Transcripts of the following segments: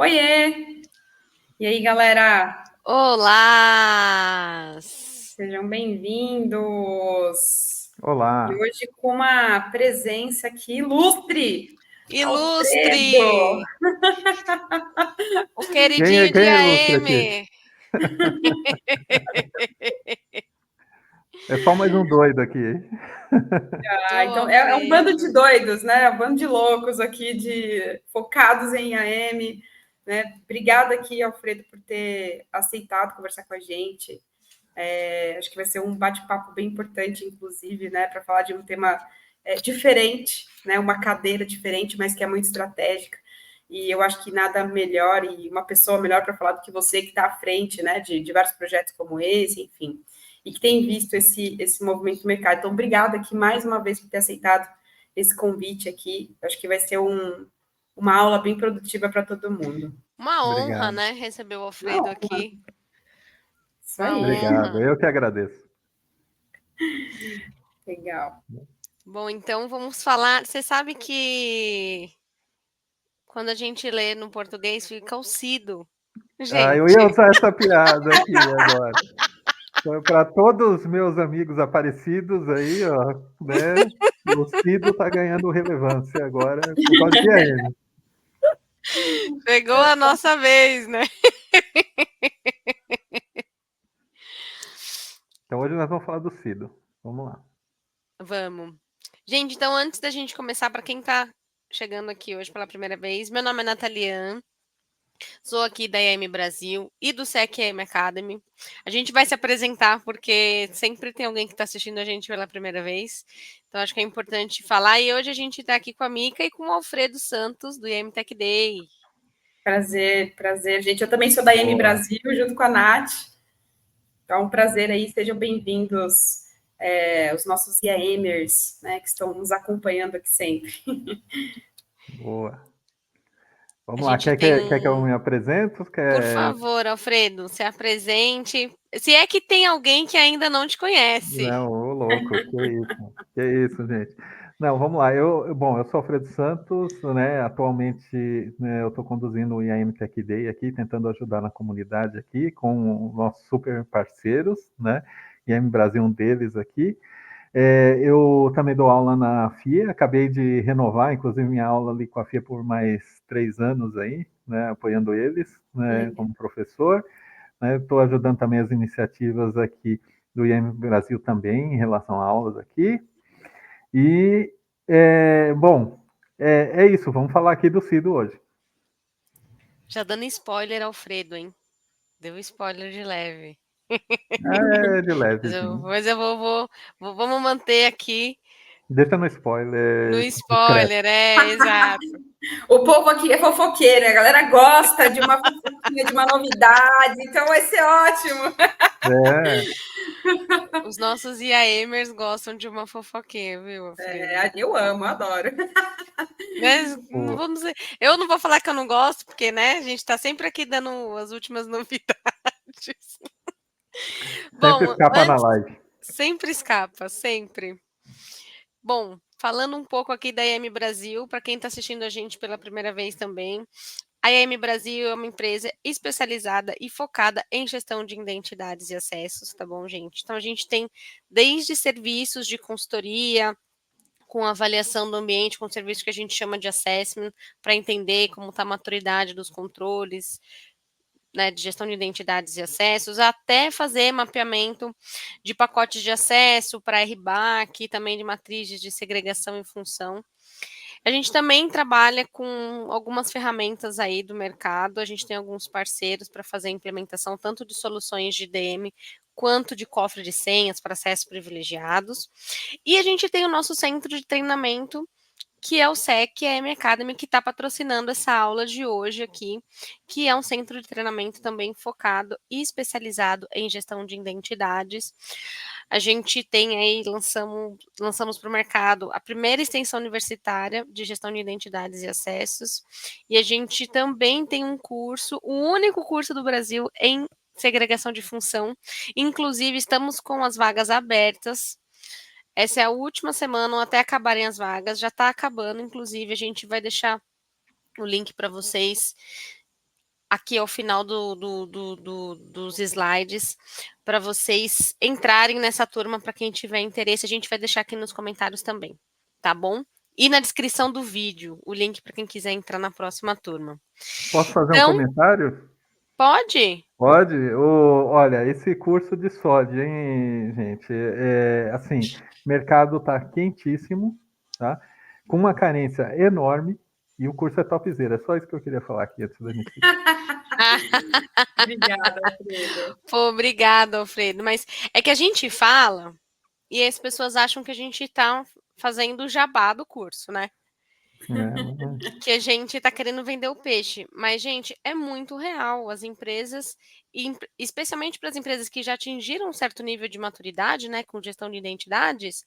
Oiê! E aí, galera? Olá! Sejam bem-vindos! E Olá. hoje com uma presença aqui ilustre, Alfredo! Ilustre! O Quem queridinho é, de quem é ilustre aqui? AM! É só mais um doido aqui. Então Ô, é um bando de Alfredo! doidos, né? Um bando de loucos aqui, focados em AM, né? Obrigada aqui, Alfredo, por ter aceitado conversar com a gente. Acho que vai ser um bate-papo bem importante, inclusive, né, para falar de um tema diferente, né, uma cadeira diferente, mas que é muito estratégica. E eu acho que nada melhor e uma pessoa melhor para falar do que você que está à frente, né, de vários projetos como esse, enfim, e que tem visto esse movimento no mercado. Então, obrigada aqui mais uma vez por ter aceitado esse convite aqui. Acho que vai ser uma aula bem produtiva para todo mundo. Uma honra, Obrigado. né, receber o Alfredo Não, aqui. isso Uma aí, Obrigado. honra. Eu que agradeço. legal. Bom, então vamos falar. Você sabe que quando a gente lê no português fica o Cido, Eu ia gente. usar essa piada aqui agora. Para todos os meus amigos aparecidos aí, ó, né? O Cido tá ganhando relevância agora por causa de AM. Chegou a nossa vez, né? Então hoje nós vamos falar do Cido. Vamos lá. Vamos. Gente, então antes da gente começar, para quem tá chegando aqui hoje pela primeira vez, meu nome é Nataliane. Sou aqui da EM Brasil e do SEC EM Academy. A gente vai se apresentar porque sempre tem alguém que está assistindo a gente pela primeira vez. Então, acho que é importante falar. E hoje a gente está aqui com a Mica e com o Alfredo Santos, do EM Tech Day. Prazer, prazer, gente. Eu também sou da IM Boa. Brasil, junto com a Nath. Então, é um prazer aí, sejam bem-vindos, os nossos IAMers, né, que estão nos acompanhando aqui sempre. Boa. A Vamos lá. gente Quer que eu tem. me apresente? Por Quer... favor, Alfredo, se apresente. Se é que tem alguém que ainda não te conhece. Não, ô louco, que isso, gente. Não, vamos lá. Bom, eu sou Alfredo Santos, né? Atualmente, né, eu estou conduzindo o IAM Tech Day aqui, tentando ajudar na comunidade aqui com nossos super parceiros, né? IAM Brasil, um deles aqui. Eu também dou aula na FIA, acabei de renovar, inclusive, minha aula ali com a FIA por mais 3 anos aí, né? Apoiando eles, né? Como professor. Estou ajudando também as iniciativas aqui do IEM Brasil também, em relação a aulas aqui. E, bom, é isso. Vamos falar aqui do Cido hoje. Já dando spoiler, Alfredo, hein? Deu spoiler de leve. É de levezinho. Mas eu vamos manter aqui Deixa no no spoiler discreto. spoiler, exato. O povo aqui é fofoqueiro, a galera gosta de uma fofoquinha, de uma novidade, então vai ser ótimo. É, Os nossos IAMers gostam de uma fofoquinha, viu, Alfredo? Eu amo, adoro. Mas não o, vamos dizer, eu não vou falar que eu não gosto, porque, né, a gente tá sempre aqui dando as últimas novidades. sempre Bom, escapa na antes, live. sempre escapa, sempre. Bom, falando um pouco aqui da IM Brasil, para quem está assistindo a gente pela primeira vez também, a IM Brasil é uma empresa especializada e focada em gestão de identidades e acessos, tá bom, gente? Então, a gente tem desde serviços de consultoria, com avaliação do ambiente, com serviço que a gente chama de assessment, para entender como está a maturidade dos controles, né, de gestão de identidades e acessos, até fazer mapeamento de pacotes de acesso para RBAC, também de matrizes de segregação e função. A gente também trabalha com algumas ferramentas aí do mercado, a gente tem alguns parceiros para fazer a implementação tanto de soluções de DM quanto de cofre de senhas para acessos privilegiados. E a gente tem o nosso centro de treinamento, que é o SEC AM Academy, que está patrocinando essa aula de hoje aqui, que é um centro de treinamento também focado e especializado em gestão de identidades. A gente tem aí, lançamos para o mercado a primeira extensão universitária de gestão de identidades e acessos, e a gente também tem um curso, o único curso do Brasil em segregação de função, inclusive estamos com as vagas abertas. Essa é a última semana até acabarem as vagas, já está acabando, inclusive a gente vai deixar o link para vocês aqui ao final dos slides para vocês entrarem nessa turma, para quem tiver interesse, a gente vai deixar aqui nos comentários também, tá bom? E na descrição do vídeo, o link para quem quiser entrar na próxima turma. Posso fazer um Então, comentário? pode? Pode? Olha, esse curso de SOD, hein, gente? Assim, mercado está quentíssimo, tá? Com uma carência enorme e o curso é topzera. É só isso que eu queria falar aqui antes da gente. Obrigada, Alfredo. Pô, obrigada, Alfredo. Mas é que a gente fala e as pessoas acham que a gente está fazendo o jabá do curso, né? Que a gente está querendo vender o peixe. Mas, gente, é muito real. As empresas, e especialmente para as empresas que já atingiram um certo nível de maturidade, né, com gestão de identidades,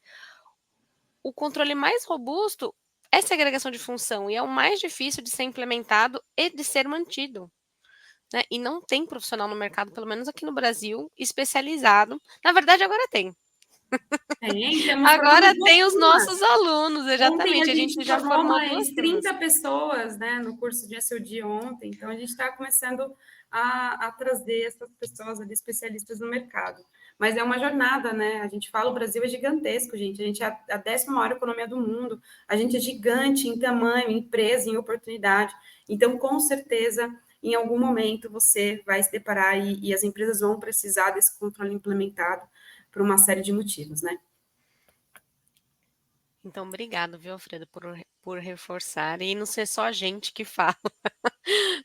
o controle mais robusto é segregação de função e é o mais difícil de ser implementado e de ser mantido. Né? E não tem profissional no mercado, pelo menos aqui no Brasil, especializado. Na verdade, agora tem. Temos Agora duas tem os turmas. nossos alunos, exatamente. Ontem A gente já formou formou duas mais turmas. 30 pessoas, né, no curso de SOD ontem, então a gente está começando a trazer essas pessoas ali, especialistas no mercado. Mas é uma jornada, né? A gente fala, o Brasil é gigantesco, gente. A gente é a 10ª maior economia do mundo. A gente é gigante em tamanho, em empresa, em oportunidade. Então, com certeza, em algum momento você vai se deparar e as empresas vão precisar desse controle implementado por uma série de motivos, né? Então, obrigado, viu, Alfredo, por reforçar e não ser só a gente que fala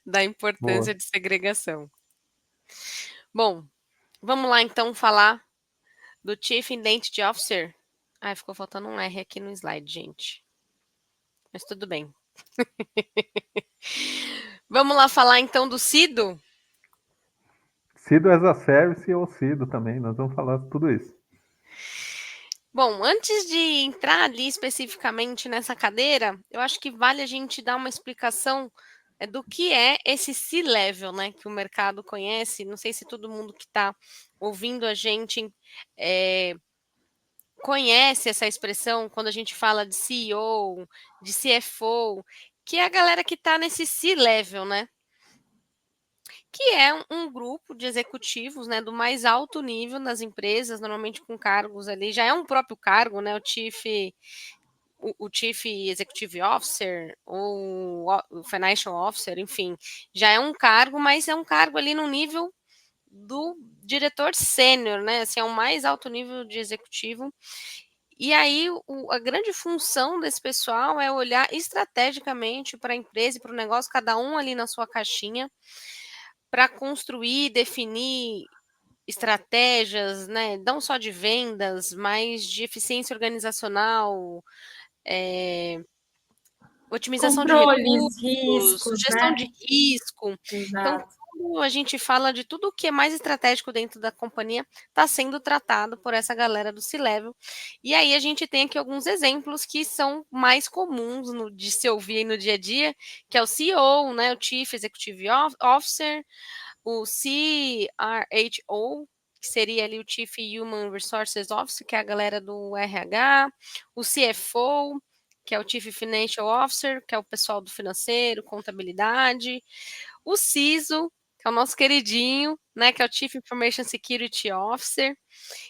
da importância de segregação. Bom, vamos lá então falar do Chief Identity Officer. Ai, ficou faltando um R aqui no slide, gente. Mas tudo bem. Vamos lá falar então do CIDO? CIDO as a Service ou CIDO também, nós vamos falar tudo isso. Bom, antes de entrar ali especificamente nessa cadeira, eu acho que vale a gente dar uma explicação do que é esse C-Level, né, que o mercado conhece. Não sei se todo mundo que está ouvindo a gente conhece essa expressão quando a gente fala de CEO, de CFO, que é a galera que está nesse C-Level, né? Que é um grupo de executivos, né, do mais alto nível nas empresas, normalmente com cargos ali, já é um próprio cargo, né, o Chief Executive Officer ou o Financial Officer, enfim, já é um cargo, mas é um cargo ali no nível do diretor sênior, né, assim, é o mais alto nível de executivo. E aí, a grande função desse pessoal é olhar estrategicamente para a empresa e para o negócio, cada um ali na sua caixinha, para construir, definir estratégias, né, não só de vendas, mas de eficiência organizacional, otimização de Controles, recursos, riscos, gestão né? de risco. Então, Exato. quando a gente fala de tudo o que é mais estratégico dentro da companhia, está sendo tratado por essa galera do C-Level. E aí a gente tem aqui alguns exemplos que são mais comuns de se ouvir no dia a dia, que é o CEO, né, o Chief Executive Officer, o CRHO, que seria ali o Chief Human Resources Officer, que é a galera do RH, o CFO, que é o Chief Financial Officer, que é o pessoal do financeiro, contabilidade, o CISO, que é o nosso queridinho, né, que é o Chief Information Security Officer.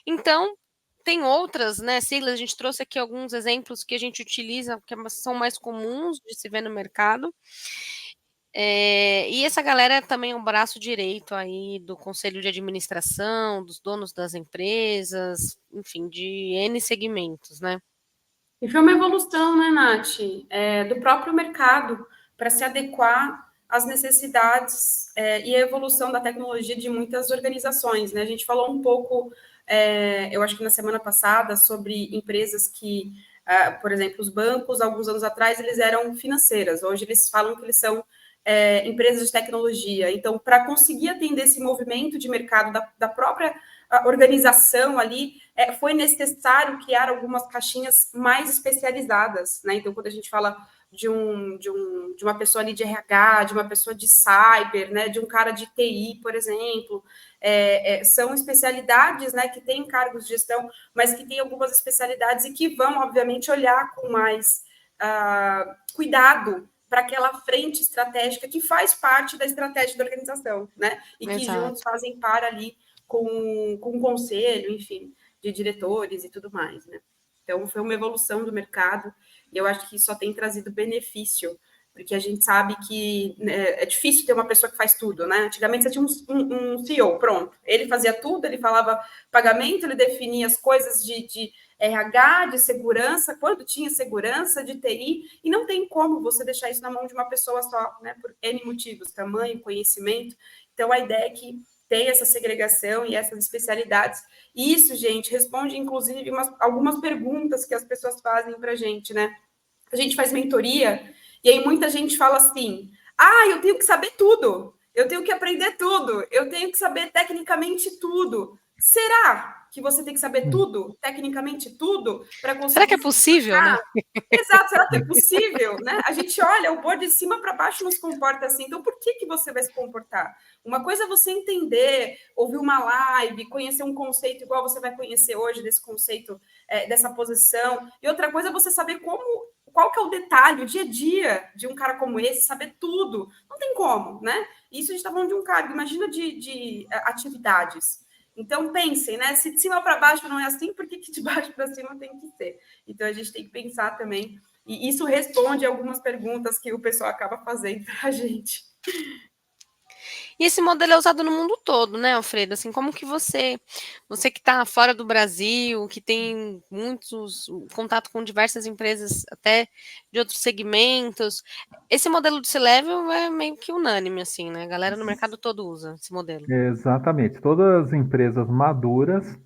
Então, tem outras, né, siglas, a gente trouxe aqui alguns exemplos que a gente utiliza, que são mais comuns de se ver no mercado. E essa galera também é um braço direito aí do conselho de administração, dos donos das empresas, enfim, de N segmentos, né? E foi uma evolução, né, Nath, do próprio mercado para se adequar às necessidades e à evolução da tecnologia de muitas organizações, né? A gente falou um pouco, eu acho que na semana passada, sobre empresas que, por exemplo, os bancos, alguns anos atrás, eles eram financeiras, hoje eles falam que eles são empresas de tecnologia. Então, para conseguir atender esse movimento de mercado da própria organização ali, foi necessário criar algumas caixinhas mais especializadas, né? Então, quando a gente fala de uma pessoa ali de RH, de uma pessoa de cyber, né? De um cara de TI, por exemplo, são especialidades, né? Que têm cargos de gestão, mas que têm algumas especialidades e que vão, obviamente, olhar com mais cuidado, para aquela frente estratégica que faz parte da estratégia da organização, né? E que Exato. juntos fazem par ali com o conselho, enfim, de diretores e tudo mais, né? Então, foi uma evolução do mercado e eu acho que só tem trazido benefício, porque a gente sabe que é difícil ter uma pessoa que faz tudo, né? Antigamente você tinha um CEO, pronto. Ele fazia tudo, ele falava pagamento, ele definia as coisas de RH, de segurança, quando tinha segurança, de TI, e não tem como você deixar isso na mão de uma pessoa só, né? Por N motivos, tamanho, conhecimento. Então, a ideia é que tem essa segregação e essas especialidades. E isso, gente, responde, inclusive, algumas perguntas que as pessoas fazem para a gente, né? A gente faz mentoria, e aí muita gente fala assim, eu tenho que saber tudo, eu tenho que aprender tudo, eu tenho que saber tecnicamente tudo. Será que você tem que saber tudo, tecnicamente tudo, para conseguir... Será que é possível, né? Exato, será que é possível, né? A gente olha, o board de cima para baixo não se comporta assim, então por que você vai se comportar? Uma coisa é você entender, ouvir uma live, conhecer um conceito igual você vai conhecer hoje, desse conceito, dessa posição, e outra coisa é você saber qual que é o detalhe, o dia a dia de um cara como esse, saber tudo. Não tem como, né? Isso a gente está falando de um cargo, imagina de atividades. Então, pensem, né? Se de cima para baixo não é assim, por que de baixo para cima tem que ser? Então, a gente tem que pensar também. E isso responde algumas perguntas que o pessoal acaba fazendo para a gente. E esse modelo é usado no mundo todo, né, Alfredo? Assim, como que você que está fora do Brasil, que tem contato com diversas empresas, até de outros segmentos, esse modelo de C-Level é meio que unânime, assim, né? A galera no mercado todo usa esse modelo. Exatamente. Todas as empresas maduras,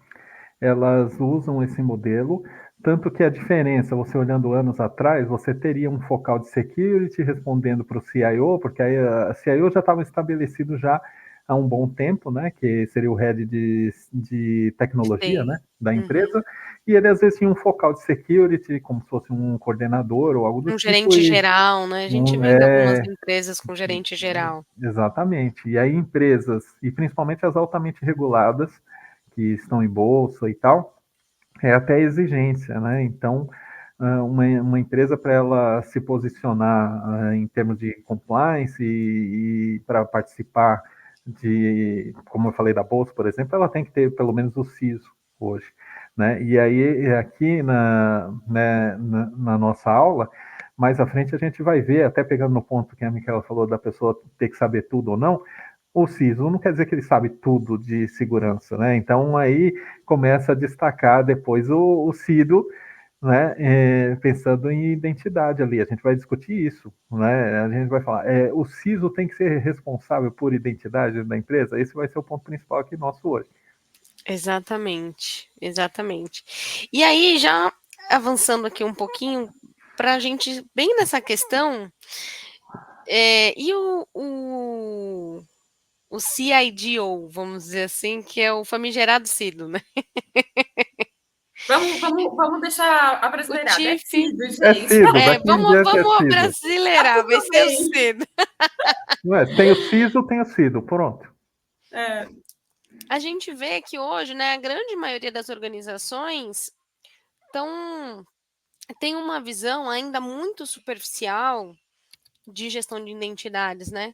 elas usam esse modelo, tanto que a diferença, você olhando anos atrás, você teria um focal de security respondendo para o CIO, porque aí a CIO já estava estabelecido já há um bom tempo, né, que seria o head de tecnologia, né, da empresa, e ele às vezes tinha um focal de security, como se fosse um coordenador ou algo do Um tipo. gerente geral, né? A gente vê algumas empresas com gerente geral. Exatamente. E aí empresas, e principalmente as altamente reguladas, que estão em bolsa e tal, é até exigência, né? Então, uma empresa para ela se posicionar em termos de compliance e para participar de, como eu falei da bolsa, por exemplo, ela tem que ter pelo menos o CISO hoje, né? E aí aqui na nossa aula, mais à frente a gente vai ver, até pegando no ponto que a Micaela falou da pessoa ter que saber tudo ou não, o CISO não quer dizer que ele sabe tudo de segurança, né? Então aí começa a destacar depois o CIDO, né? Pensando em identidade ali, a gente vai discutir isso, né? A gente vai falar, o CISO tem que ser responsável por identidade da empresa. Esse vai ser o ponto principal aqui nosso hoje. Exatamente, exatamente. E aí, já avançando aqui um pouquinho, para a gente, bem nessa questão, e o CIDO, vamos dizer assim, que é o famigerado CIDO, né? Vamos deixar a O brasileirada. É Chief. CIDO, gente. É CIDO, daqui em diante é Vamos CIDO. brasileirar, Tá vai tudo ser o bem. CIDO. Não é? Tem o CISO, tem o CIDO, pronto. A gente vê que hoje, né, a grande maioria das organizações tem uma visão ainda muito superficial de gestão de identidades, né?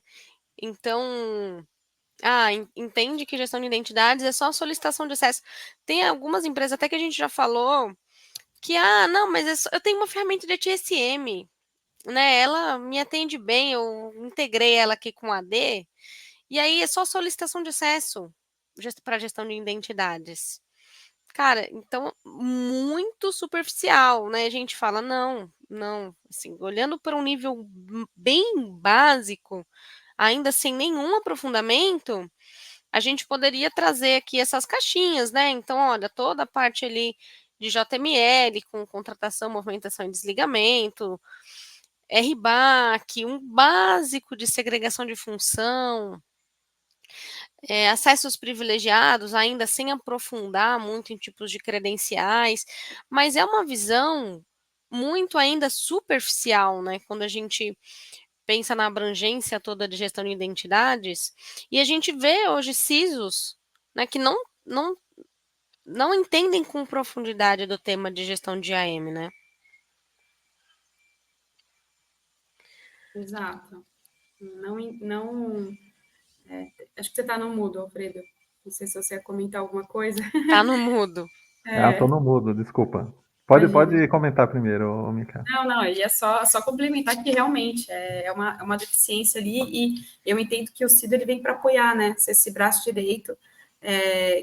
Então, entende que gestão de identidades é só solicitação de acesso. Tem algumas empresas até que a gente já falou que, não, mas eu tenho uma ferramenta de TSM, né? Ela me atende bem, eu integrei ela aqui com AD, e aí é só solicitação de acesso para gestão de identidades. Cara, então, muito superficial, né? A gente fala, não, assim, olhando para um nível bem básico, ainda sem nenhum aprofundamento, a gente poderia trazer aqui essas caixinhas, né? Então, olha, toda a parte ali de JML, com contratação, movimentação e desligamento, RBAC, um básico de segregação de função, acessos privilegiados, ainda sem aprofundar muito em tipos de credenciais, mas é uma visão muito ainda superficial, né? Quando a gente pensa na abrangência toda de gestão de identidades, e a gente vê hoje CISOs, né, que não entendem com profundidade do tema de gestão de IAM, né? Exato. Não, acho que você está no mudo, Alfredo. Não sei se você ia comentar alguma coisa. Tá no mudo. Tô no mudo, desculpa. Imagina. Pode comentar primeiro, Mica. Não, e é só complementar que realmente é uma deficiência ali, e eu entendo que o CIDO ele vem para apoiar, né? Esse braço direito,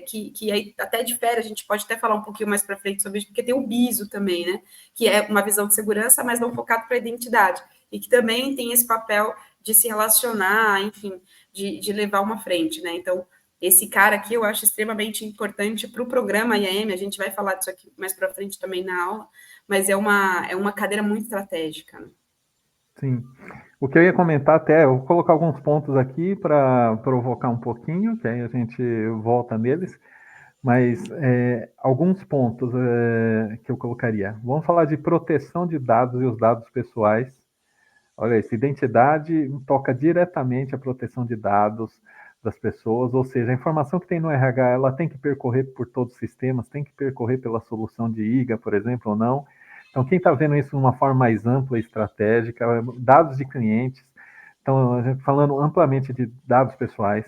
que aí até difere, a gente pode até falar um pouquinho mais para frente sobre isso, porque tem o BISO também, né? Que é uma visão de segurança, mas não focado para a identidade, e que também tem esse papel de se relacionar, enfim, de levar uma frente, né? Então, esse cara aqui eu acho extremamente importante para o programa IAM, a gente vai falar disso aqui mais para frente também na aula, mas é uma cadeira muito estratégica. Né? Sim. O que eu ia comentar até, eu vou colocar alguns pontos aqui para provocar um pouquinho, que aí a gente volta neles, mas alguns pontos que eu colocaria. Vamos falar de proteção de dados e os dados pessoais. Olha isso, identidade toca diretamente a proteção de dados das pessoas, ou seja, a informação que tem no RH, ela tem que percorrer por todos os sistemas, tem que percorrer pela solução de IGA, por exemplo, ou não. Então, quem está vendo isso de uma forma mais ampla e estratégica, dados de clientes, então, a gente falando amplamente de dados pessoais.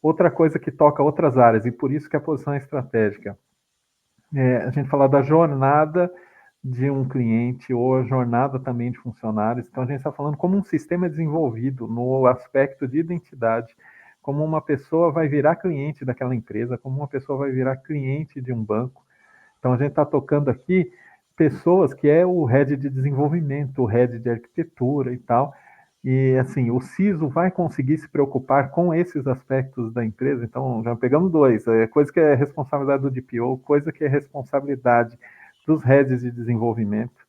Outra coisa que toca outras áreas, e por isso que a posição é estratégica, a gente fala da jornada de um cliente ou a jornada também de funcionários. Então, a gente está falando como um sistema desenvolvido no aspecto de identidade, como uma pessoa vai virar cliente daquela empresa, como uma pessoa vai virar cliente de um banco. Então, a gente está tocando aqui pessoas que é o head de desenvolvimento, o head de arquitetura e tal. E, assim, o CISO vai conseguir se preocupar com esses aspectos da empresa. Então, já pegamos dois. Coisa que é responsabilidade do DPO, coisa que é responsabilidade dos heads de desenvolvimento.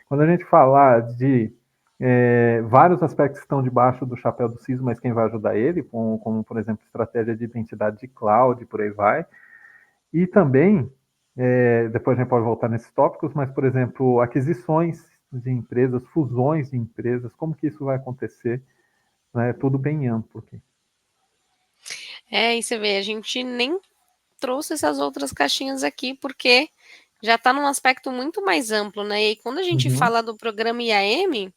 Quando a gente falar de vários aspectos que estão debaixo do chapéu do CISO, mas quem vai ajudar ele, como por exemplo, estratégia de identidade de cloud, por aí vai. E também, depois a gente pode voltar nesses tópicos, mas, por exemplo, aquisições de empresas, fusões de empresas, como que isso vai acontecer? Né? Tudo bem amplo aqui. E você vê, a gente nem trouxe essas outras caixinhas aqui, porque já está num aspecto muito mais amplo, né? E quando a gente fala do programa IAM,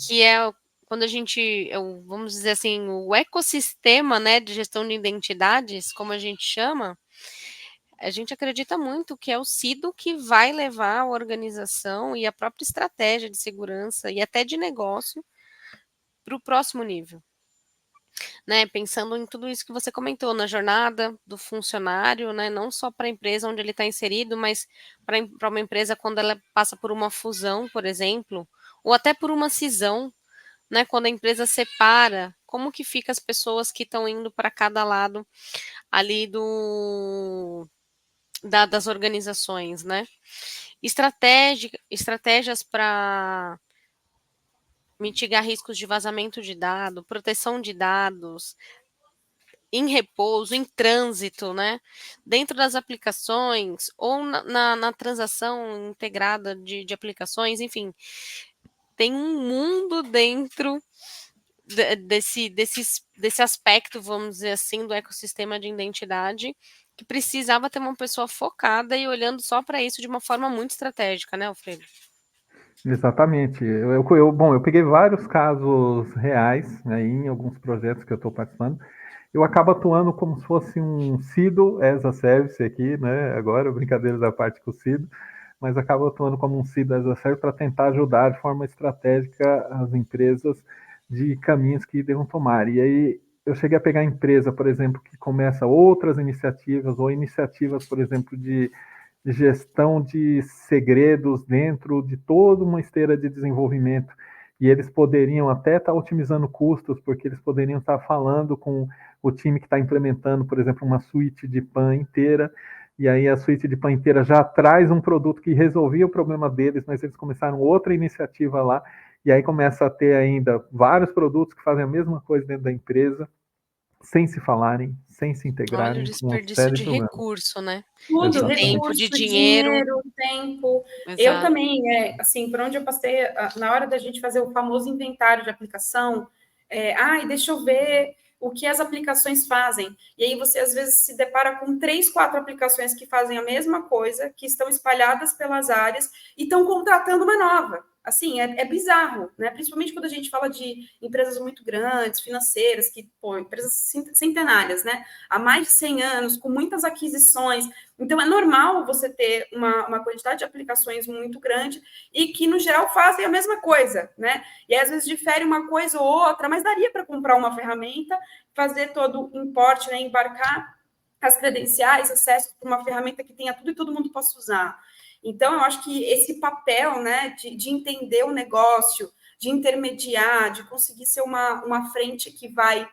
que é quando a gente, vamos dizer assim, o ecossistema, né, de gestão de identidades, como a gente chama, a gente acredita muito que é o CIDO que vai levar a organização e a própria estratégia de segurança e até de negócio para o próximo nível. Né, pensando em tudo isso que você comentou, na jornada do funcionário, né, não só para a empresa onde ele está inserido, mas para uma empresa quando ela passa por uma fusão, por exemplo, ou até por uma cisão, né, quando a empresa separa, como que fica as pessoas que estão indo para cada lado ali das organizações, né? Estratégias para mitigar riscos de vazamento de dados, proteção de dados, em repouso, em trânsito, né? Dentro das aplicações ou na transação integrada de aplicações, enfim, tem um mundo dentro desse aspecto, vamos dizer assim, do ecossistema de identidade, que precisava ter uma pessoa focada e olhando só para isso de uma forma muito estratégica, né, Alfredo? Exatamente. Eu peguei vários casos reais, né, em alguns projetos que eu estou participando. Eu acabo atuando como se fosse um CIDO as a Service aqui, né? Agora, brincadeiras da parte com o CIDO, mas acabo atuando como um CIDO as a Service para tentar ajudar de forma estratégica as empresas de caminhos que devam tomar. E aí eu cheguei a pegar a empresa, por exemplo, que começa outras iniciativas, ou iniciativas, por exemplo, de gestão de segredos dentro de toda uma esteira de desenvolvimento. E eles poderiam até estar otimizando custos, porque eles poderiam estar falando com o time que está implementando, por exemplo, uma suíte de PAN inteira, e aí a suíte de PAN inteira já traz um produto que resolvia o problema deles, mas eles começaram outra iniciativa lá, e aí começa a ter ainda vários produtos que fazem a mesma coisa dentro da empresa, sem se falarem, sem se integrarem. Olha o desperdício de recurso, né? Tudo, de tempo, de dinheiro, tempo. Exato. Eu também, assim, por onde eu passei, na hora da gente fazer o famoso inventário de aplicação, deixa eu ver o que as aplicações fazem. E aí você, às vezes, se depara com 3, 4 aplicações que fazem a mesma coisa, que estão espalhadas pelas áreas e estão contratando uma nova. Assim, é bizarro, né? Principalmente quando a gente fala de empresas muito grandes, financeiras, que, pô, empresas centenárias, né? Há mais de 100 anos, com muitas aquisições. Então, é normal você ter uma quantidade de aplicações muito grande e que, no geral, fazem a mesma coisa, né? E às vezes difere uma coisa ou outra, mas daria para comprar uma ferramenta, fazer todo o importe, né? Embarcar as credenciais, acesso para uma ferramenta que tenha tudo e todo mundo possa usar. Então, eu acho que esse papel, né, de entender o negócio, de intermediar, de conseguir ser uma frente que vai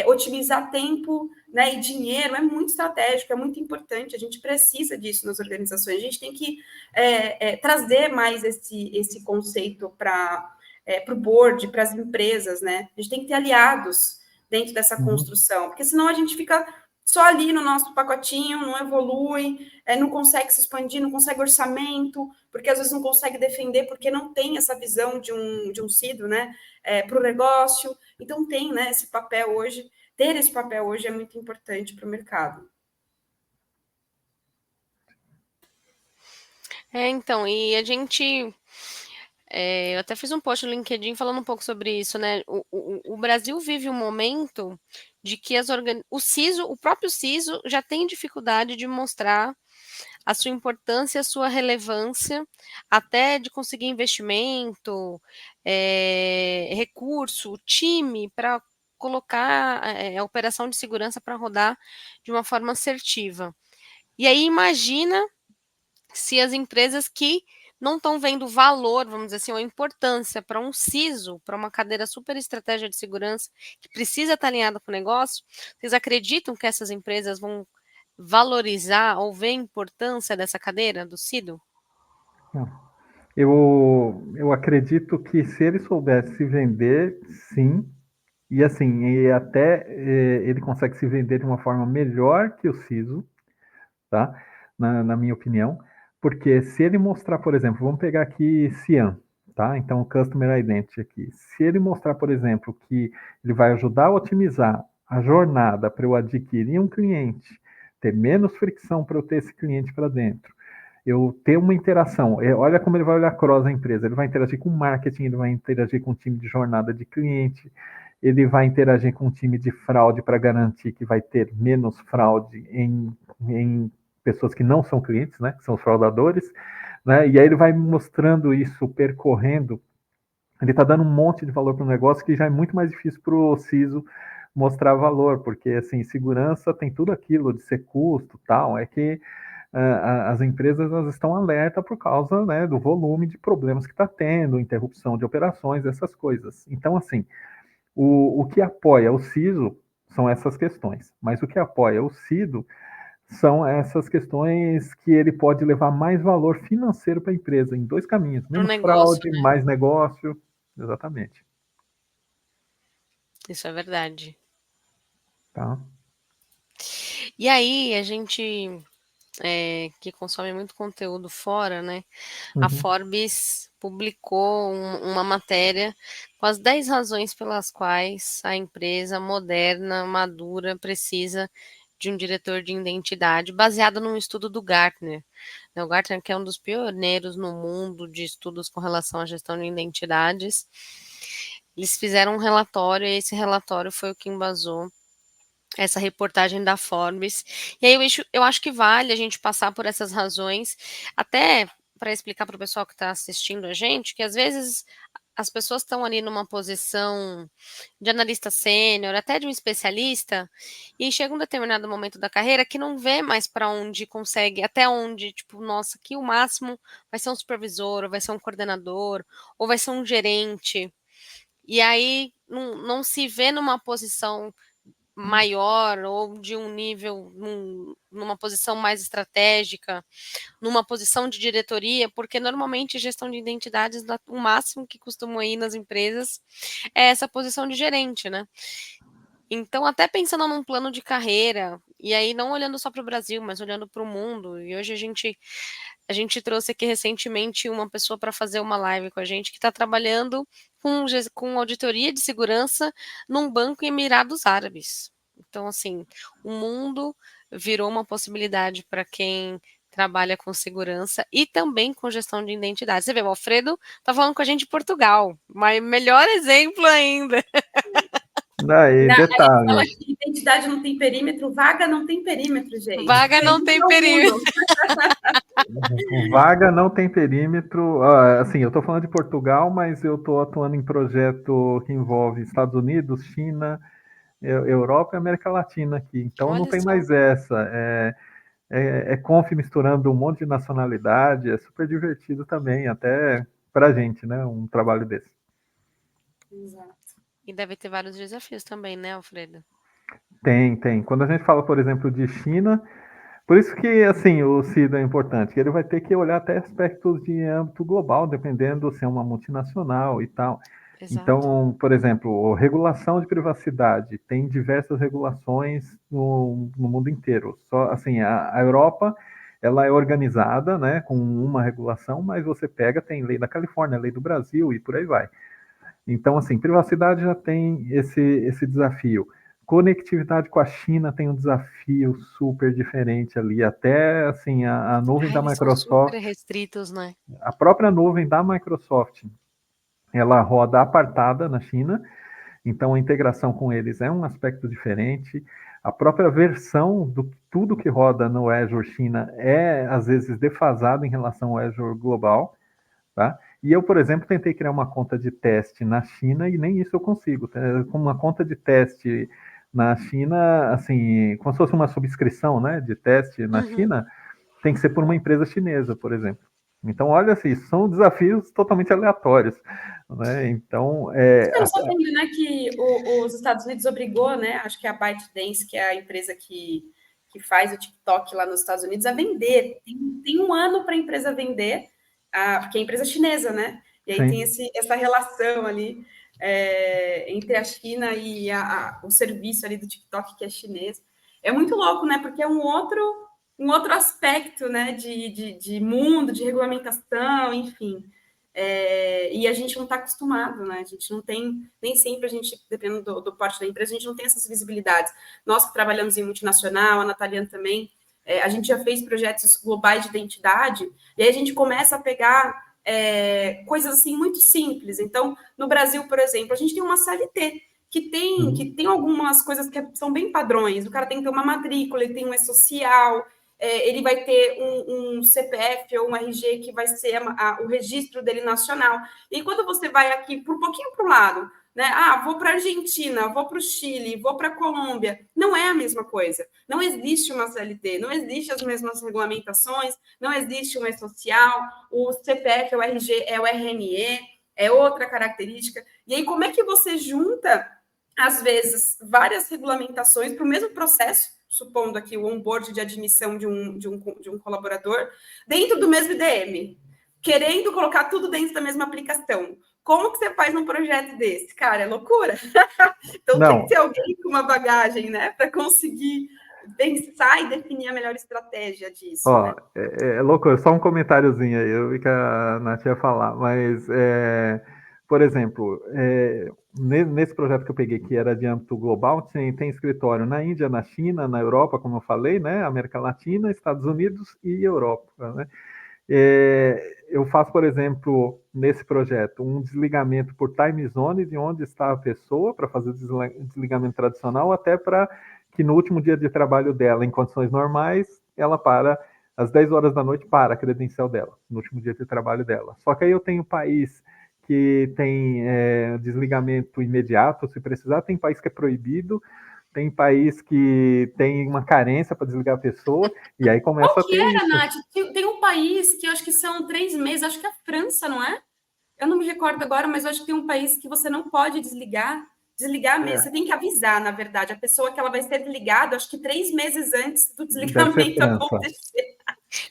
otimizar tempo, né, e dinheiro, é muito estratégico, é muito importante. A gente precisa disso nas organizações. A gente tem que trazer mais esse conceito para o board, para as empresas, né? A gente tem que ter aliados dentro dessa construção, porque senão a gente fica só ali no nosso pacotinho, não evolui, não consegue se expandir, não consegue orçamento, porque às vezes não consegue defender, porque não tem essa visão de um CIDO, né, para o negócio. Então tem, né, esse papel hoje, ter esse papel hoje é muito importante para o mercado. Então, e a gente... eu até fiz um post no LinkedIn falando um pouco sobre isso, né? O Brasil vive um momento de que o próprio CISO já tem dificuldade de mostrar a sua importância, a sua relevância, até de conseguir investimento, recurso, time para colocar a operação de segurança para rodar de uma forma assertiva. E aí imagina se as empresas que não estão vendo valor, vamos dizer assim, ou importância para um CISO, para uma cadeira super estratégia de segurança, que precisa estar alinhada com o negócio, vocês acreditam que essas empresas vão valorizar ou ver a importância dessa cadeira do CIDO? Eu acredito que se ele soubesse se vender, sim, e assim, e até ele consegue se vender de uma forma melhor que o CISO, tá? Na minha opinião, porque se ele mostrar, por exemplo, vamos pegar aqui CIAM, tá? Então, o Customer Identity aqui. Se ele mostrar, por exemplo, que ele vai ajudar a otimizar a jornada para eu adquirir um cliente, ter menos fricção para eu ter esse cliente para dentro, eu ter uma interação. Olha como ele vai olhar cross a empresa. Ele vai interagir com marketing, ele vai interagir com o time de jornada de cliente, ele vai interagir com o time de fraude para garantir que vai ter menos fraude em pessoas que não são clientes, né, que são os fraudadores, né, e aí ele vai mostrando isso, percorrendo, ele está dando um monte de valor para o negócio que já é muito mais difícil para o CISO mostrar valor, porque assim, segurança tem tudo aquilo de ser custo, tal, é que as empresas elas estão alerta por causa, né, do volume de problemas que está tendo, interrupção de operações, essas coisas. Então, assim, o que apoia o CISO são essas questões, mas o que apoia o CIDO são essas questões que ele pode levar mais valor financeiro para a empresa, em dois caminhos, Para o menos negócio, fraude, né? mais negócio, exatamente. Isso é verdade. Tá? E aí, a gente que consome muito conteúdo fora, né? A Uhum. Forbes publicou uma matéria com as 10 razões pelas quais a empresa moderna, madura, precisa de um diretor de identidade, baseado num estudo do Gartner. O Gartner, que é um dos pioneiros no mundo de estudos com relação à gestão de identidades, eles fizeram um relatório e esse relatório foi o que embasou essa reportagem da Forbes. E aí eu acho que vale a gente passar por essas razões, até para explicar para o pessoal que está assistindo a gente, que às vezes as pessoas estão ali numa posição de analista sênior, até de um especialista, e chega um determinado momento da carreira que não vê mais para onde consegue, até onde, tipo, nossa, aqui o máximo vai ser um supervisor, ou vai ser um coordenador, ou vai ser um gerente. E aí não se vê numa posição maior ou de um nível, numa posição mais estratégica, numa posição de diretoria, porque normalmente gestão de identidades, o máximo que costuma ir nas empresas é essa posição de gerente, né? Então, até pensando num plano de carreira, e aí não olhando só para o Brasil, mas olhando para o mundo, e hoje a gente trouxe aqui recentemente uma pessoa para fazer uma live com a gente que está trabalhando com auditoria de segurança num banco em Emirados Árabes. Então, assim, o mundo virou uma possibilidade para quem trabalha com segurança e também com gestão de identidade. Você vê, o Alfredo está falando com a gente de Portugal, mas melhor exemplo ainda. Daí, detalhe. Fala que identidade não tem perímetro, vaga não tem perímetro, gente. Vaga não tem perímetro. Vaga não tem perímetro. Assim, eu estou falando de Portugal, mas eu estou atuando em projeto que envolve Estados Unidos, China, Europa e América Latina aqui. Então, Olha não tem só. mais essa. É conf misturando um monte de nacionalidade, é super divertido também, até para a gente, né? Um trabalho desse. Exato. E deve ter vários desafios também, né, Alfredo? Tem. Quando a gente fala, por exemplo, de China, por isso que, assim, o CIDA é importante, que ele vai ter que olhar até aspectos de âmbito global, dependendo se é uma multinacional e tal. Exato. Então, por exemplo, regulação de privacidade, tem diversas regulações no mundo inteiro. Só, assim, a Europa, ela é organizada, né, com uma regulação, mas você pega, tem lei da Califórnia, lei do Brasil e por aí vai. Então, assim, privacidade já tem esse desafio. Conectividade com a China tem um desafio super diferente ali. Até, assim, a nuvem da Eles são Microsoft... super restritos, né? A própria nuvem da Microsoft, ela roda apartada na China, então a integração com eles é um aspecto diferente. A própria versão do tudo que roda no Azure China é, às vezes, defasada em relação ao Azure global, tá? E eu, por exemplo, tentei criar uma conta de teste na China e nem isso eu consigo. Com uma conta de teste na China, assim, como se fosse uma subscrição, né, de teste na China, tem que ser por uma empresa chinesa, por exemplo. Então, olha assim, são desafios totalmente aleatórios, né? Então, Você não sabendo, né, que os Estados Unidos obrigou, né, acho que é a ByteDance, que é a empresa que faz o TikTok lá nos Estados Unidos, a vender. Tem um ano para a empresa vender, porque é empresa chinesa, né? E aí tem essa relação ali entre a China e o serviço ali do TikTok, que é chinês. É muito louco, né? Porque é um outro aspecto, né, de mundo, de regulamentação, enfim. E a gente não está acostumado, né? A gente não tem, nem sempre a gente, dependendo do porte da empresa, a gente não tem essas visibilidades. Nós que trabalhamos em multinacional, a Nataliana também, a gente já fez projetos globais de identidade, e aí a gente começa a pegar coisas assim muito simples. Então, no Brasil, por exemplo, a gente tem uma CLT, que tem algumas coisas que são bem padrões. O cara tem que ter uma matrícula, ele tem um e-social, ele vai ter um CPF ou um RG que vai ser o registro dele nacional. E quando você vai aqui por um pouquinho para o lado, né? Vou para a Argentina, vou para o Chile, vou para a Colômbia. Não é a mesma coisa. Não existe uma CLT, não existe as mesmas regulamentações, não existe uma social, o CPF, o RG é o RNE, é outra característica. E aí, como é que você junta, às vezes, várias regulamentações para o mesmo processo, supondo aqui o onboard de admissão de um colaborador, dentro do mesmo IDM, querendo colocar tudo dentro da mesma aplicação? Como que você faz num projeto desse? Cara, é loucura. Então tem que ter alguém com uma bagagem, né, para conseguir pensar e definir a melhor estratégia disso. Né? É loucura, só um comentáriozinho aí, eu vi que a Nath ia falar, mas, por exemplo, nesse projeto que eu peguei, que era de âmbito global, tem escritório na Índia, na China, na Europa, como eu falei, né, América Latina, Estados Unidos e Europa, né? Eu faço, por exemplo, nesse projeto, um desligamento por time zone de onde está a pessoa, para fazer o desligamento tradicional, até para que no último dia de trabalho dela, em condições normais, ela para às 10 horas da noite para a credencial dela, no último dia de trabalho dela. Só que aí eu tenho país que tem desligamento imediato, se precisar, tem país que é proibido, tem país que tem uma carência para desligar a pessoa, e aí começa a ter isso. Nath? Tem um país que eu acho que são 3 meses, acho que é a França, não é? Eu não me recordo agora, mas eu acho que tem um país que você não pode desligar mesmo. Você tem que avisar, na verdade, a pessoa que ela vai ser desligada, acho que 3 meses antes do desligamento acontecer.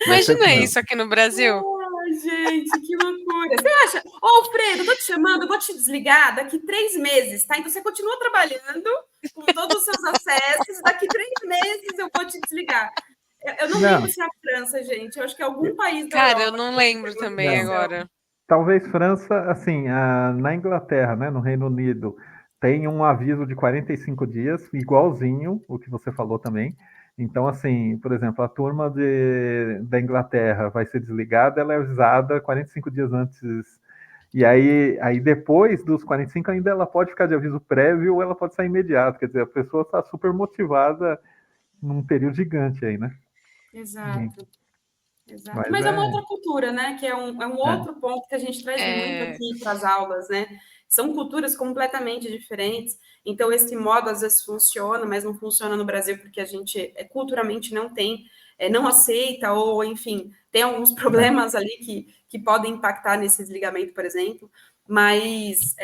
Imagina isso aqui no Brasil. Ai, gente, que loucura. Você acha? Alfredo, eu tô te chamando, eu vou te desligar daqui 3 meses, tá? Então você continua trabalhando com todos os seus acessos, daqui 3 meses eu vou te desligar. Eu não lembro se é a França, gente. Eu acho que é algum país da Europa. Cara, eu não lembro também agora. Talvez França, assim, na Inglaterra, né, no Reino Unido, tem um aviso de 45 dias, igualzinho o que você falou também. Então, assim, por exemplo, a turma da Inglaterra vai ser desligada, ela é avisada 45 dias antes. E aí depois dos 45 ainda ela pode ficar de aviso prévio ou ela pode sair imediato. Quer dizer, a pessoa está super motivada num período gigante aí, né? Exato. Exato. Mas Mas é uma outra cultura, né? Que é um é, outro ponto que a gente traz muito É, aqui para as aulas, né? São culturas completamente diferentes. Então, esse modo às vezes funciona, mas não funciona no Brasil porque a gente culturalmente não tem, não aceita, ou enfim, tem alguns problemas ali que podem impactar nesse desligamento, por exemplo. Mas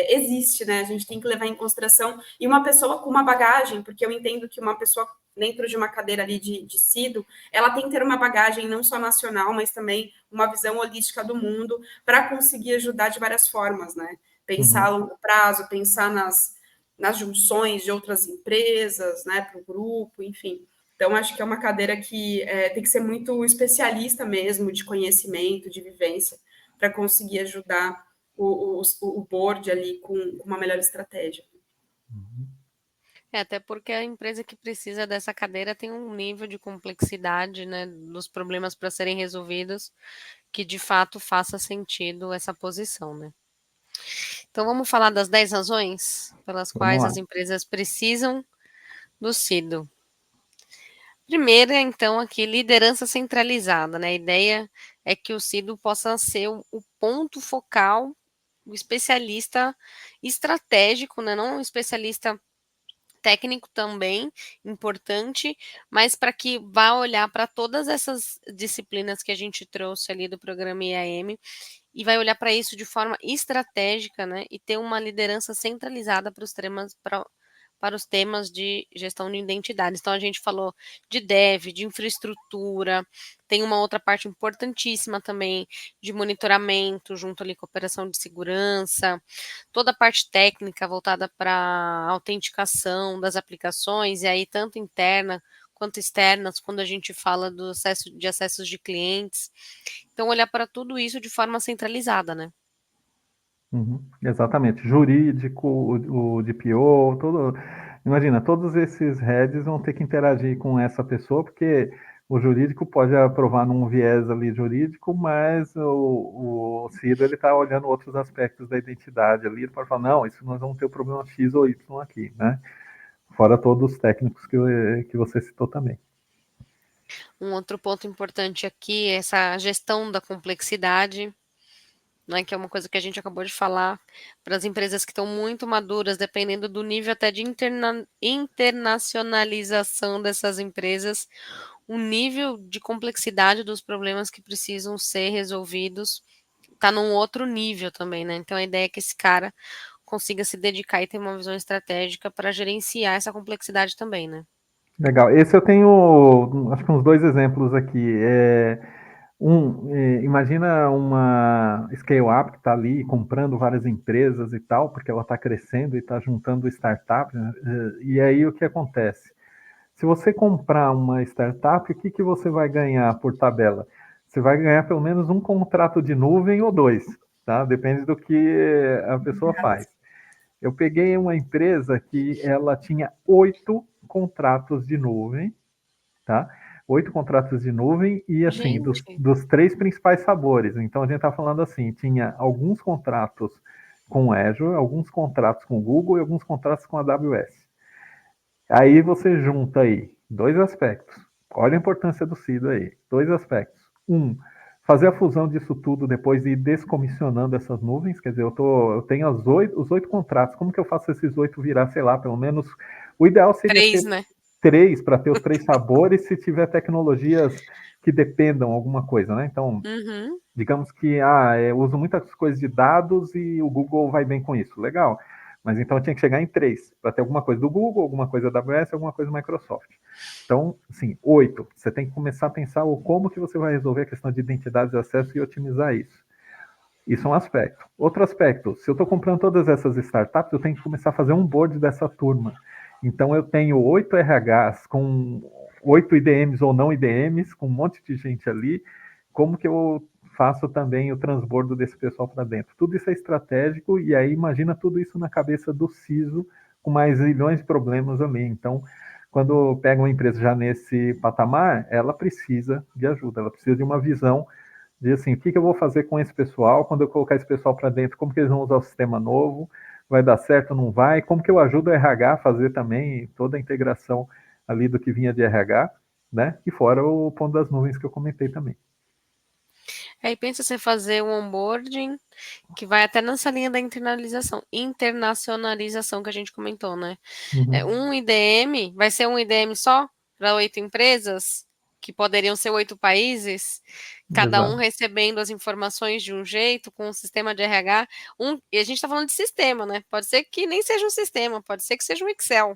existe, né? A gente tem que levar em consideração. E uma pessoa com uma bagagem, porque eu entendo que uma pessoa dentro de uma cadeira ali de CIDO, ela tem que ter uma bagagem não só nacional, mas também uma visão holística do mundo para conseguir ajudar de várias formas, né? Pensar a longo prazo, pensar nas junções de outras empresas, né, para o grupo, enfim. Então, acho que é uma cadeira que tem que ser muito especialista mesmo, de conhecimento, de vivência, para conseguir ajudar o board ali com uma melhor estratégia. até porque a empresa que precisa dessa cadeira tem um nível de complexidade, né, dos problemas para serem resolvidos, que de fato faça sentido essa posição, né? Então vamos falar das 10 razões pelas vamos quais lá. as empresas precisam do CIDO. Primeira, então, aqui, liderança centralizada, né? A ideia é que o CIDO possa ser o ponto focal, o especialista estratégico, né? Não um especialista técnico também, importante, mas para que vá olhar para todas essas disciplinas que a gente trouxe ali do programa IAM e vai olhar para isso de forma estratégica, né? E ter uma liderança centralizada para os temas de gestão de identidades. Então, a gente falou de dev, de infraestrutura, tem uma outra parte importantíssima também de monitoramento, junto ali com a operação de segurança, toda a parte técnica voltada para a autenticação das aplicações, e aí tanto interna quanto externas, quando a gente fala do acesso de acessos de clientes. Então, olhar para tudo isso de forma centralizada, né? Exatamente. Jurídico, o DPO, todo. Imagina, todos esses heads vão ter que interagir com essa pessoa, porque o jurídico pode aprovar num viés ali jurídico, mas o CIDO ele está olhando outros aspectos da identidade ali, ele pode falar, não, isso nós vamos ter o problema X ou Y aqui, né? Fora todos os técnicos que você citou também. Um outro ponto importante aqui é essa gestão da complexidade, né, que é uma coisa que a gente acabou de falar, para as empresas que estão muito maduras, dependendo do nível até de internacionalização dessas empresas, o nível de complexidade dos problemas que precisam ser resolvidos está num outro nível também, né? Então a ideia é que esse cara consiga se dedicar e ter uma visão estratégica para gerenciar essa complexidade também, né? Legal. Esse eu tenho, acho que uns dois exemplos aqui. Imagina uma scale-up que está ali comprando várias empresas e tal, porque ela está crescendo e está juntando startups, né? E aí o que acontece? Se você comprar uma startup, o que você vai ganhar por tabela? Você vai ganhar pelo menos um contrato de nuvem ou dois, tá? Depende do que a pessoa faz. Eu peguei uma empresa que ela tinha 8 contratos de nuvem, tá? 8 contratos de nuvem e, assim, Gente, dos 3 principais sabores. Então, a gente está falando assim, tinha alguns contratos com Azure, alguns contratos com Google e alguns contratos com AWS. Aí você junta aí dois aspectos. Olha a importância do CIDO aí. Dois aspectos. Fazer a fusão disso tudo depois e ir descomissionando essas nuvens. Quer dizer, eu tenho os 8 contratos. Como que eu faço esses 8 virar, sei lá, pelo menos. O ideal seria ter 3, né? 3 para ter os 3 sabores, se tiver tecnologias que dependam alguma coisa, né? Então, Uhum. digamos que eu uso muitas coisas de dados e o Google vai bem com isso. Legal. Mas então eu tinha que chegar em 3 para ter alguma coisa do Google, alguma coisa da AWS, alguma coisa do Microsoft. Então, sim, 8. Você tem que começar a pensar como que você vai resolver a questão de identidade de acesso e otimizar isso. Isso é um aspecto. Outro aspecto, se eu estou comprando todas essas startups, eu tenho que começar a fazer um board dessa turma. Então, eu tenho 8 RHs com 8 IDMs ou não IDMs, com um monte de gente ali. Como que eu faço também o transbordo desse pessoal para dentro? Tudo isso é estratégico, e aí imagina tudo isso na cabeça do CISO, com mais milhões de problemas ali. Então, quando pega uma empresa já nesse patamar, ela precisa de ajuda, ela precisa de uma visão de assim, o que eu vou fazer com esse pessoal, quando eu colocar esse pessoal para dentro, como que eles vão usar o sistema novo, vai dar certo ou não vai, como que eu ajudo o RH a fazer também toda a integração ali do que vinha de RH, né? E fora o ponto das nuvens que eu comentei também. Aí pensa você fazer um onboarding que vai até nessa linha da internacionalização que a gente comentou, né? Um IDM, vai ser um IDM só para 8 empresas, que poderiam ser 8 países, cada um recebendo as informações de um jeito, com um sistema de RH. E a gente está falando de sistema, né? Pode ser que nem seja um sistema, pode ser que seja um Excel.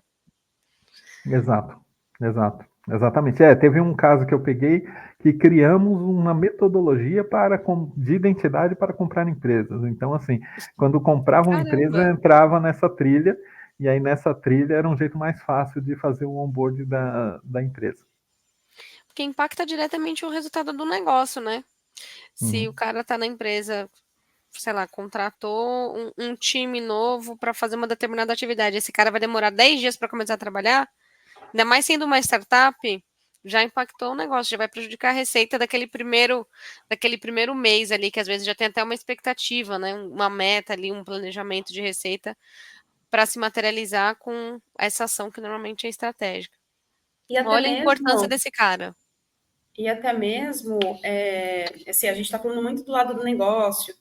Exatamente. Teve um caso que eu peguei que criamos uma metodologia de identidade para comprar empresas. Então, assim, quando comprava uma empresa, entrava nessa trilha, e aí nessa trilha era um jeito mais fácil de fazer o onboard da empresa. Porque impacta diretamente o resultado do negócio, né? Se o cara está na empresa, sei lá, contratou um time novo para fazer uma determinada atividade, esse cara vai demorar 10 dias para começar a trabalhar, ainda mais sendo uma startup, já impactou o negócio, já vai prejudicar a receita daquele primeiro mês ali, que às vezes já tem até uma expectativa, né? Uma meta ali, um planejamento de receita para se materializar com essa ação que normalmente é estratégica. E até Olha a mesmo, importância desse cara. E até mesmo, assim, a gente está falando muito do lado do negócio,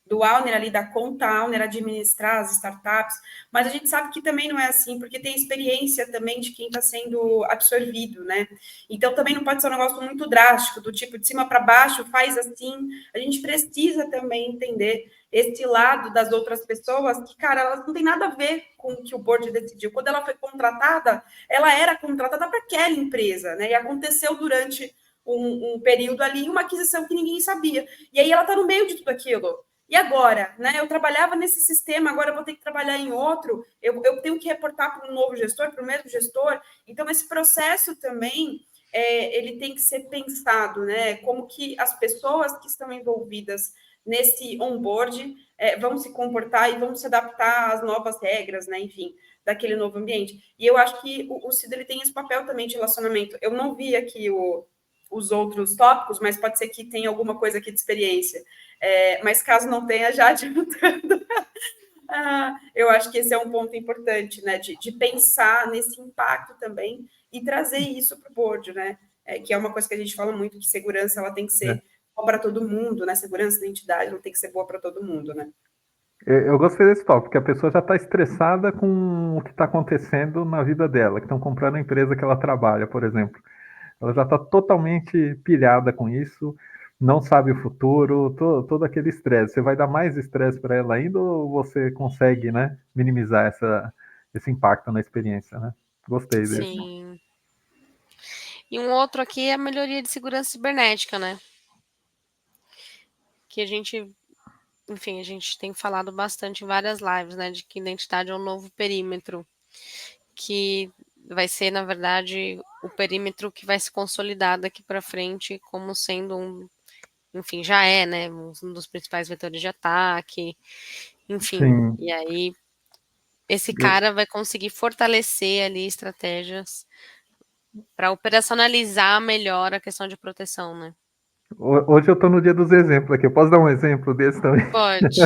do owner ali, da conta owner administrar as startups, mas a gente sabe que também não é assim, porque tem experiência também de quem está sendo absorvido, né? Então também não pode ser um negócio muito drástico, do tipo de cima para baixo, faz assim. A gente precisa também entender esse lado das outras pessoas, que, cara, elas não têm nada a ver com o que o board decidiu. Quando ela foi contratada, ela era contratada para aquela empresa, né? E aconteceu durante um período ali uma aquisição que ninguém sabia. E aí ela está no meio de tudo aquilo. E agora, né? Eu trabalhava nesse sistema, agora eu vou ter que trabalhar em outro, eu tenho que reportar para um novo gestor, para o mesmo gestor. Então, esse processo também ele tem que ser pensado, né? Como que as pessoas que estão envolvidas nesse onboard vão se comportar e vão se adaptar às novas regras, né? Enfim, daquele novo ambiente. E eu acho que o CID ele tem esse papel também de relacionamento. Eu não vi aqui os outros tópicos, mas pode ser que tenha alguma coisa aqui de experiência. Mas caso não tenha, já adiantando, eu acho que esse é um ponto importante, né? De pensar nesse impacto também e trazer isso para o board, né? Que é uma coisa que a gente fala muito, que segurança ela tem que ser boa para todo mundo, né? Segurança da identidade não tem que ser boa para todo mundo, né? Eu gostei desse tópico, porque a pessoa já está estressada com o que está acontecendo na vida dela, que estão comprando a empresa que ela trabalha, por exemplo. Ela já está totalmente pilhada com isso, não sabe o futuro, todo aquele estresse. Você vai dar mais estresse para ela ainda ou você consegue, né, minimizar esse impacto na experiência, né? Gostei desse. Sim. E um outro aqui é a melhoria de segurança cibernética, né? Que a gente, enfim, a gente tem falado bastante em várias lives, né? De que identidade é um novo perímetro, que vai ser, na verdade, o perímetro que vai se consolidar daqui para frente como sendo enfim, já é, né? Um dos principais vetores de ataque, enfim. Sim. E aí, esse cara vai conseguir fortalecer ali estratégias para operacionalizar melhor a questão de proteção, né? Hoje eu estou no dia dos exemplos aqui. Eu posso dar um exemplo desse também? Pode.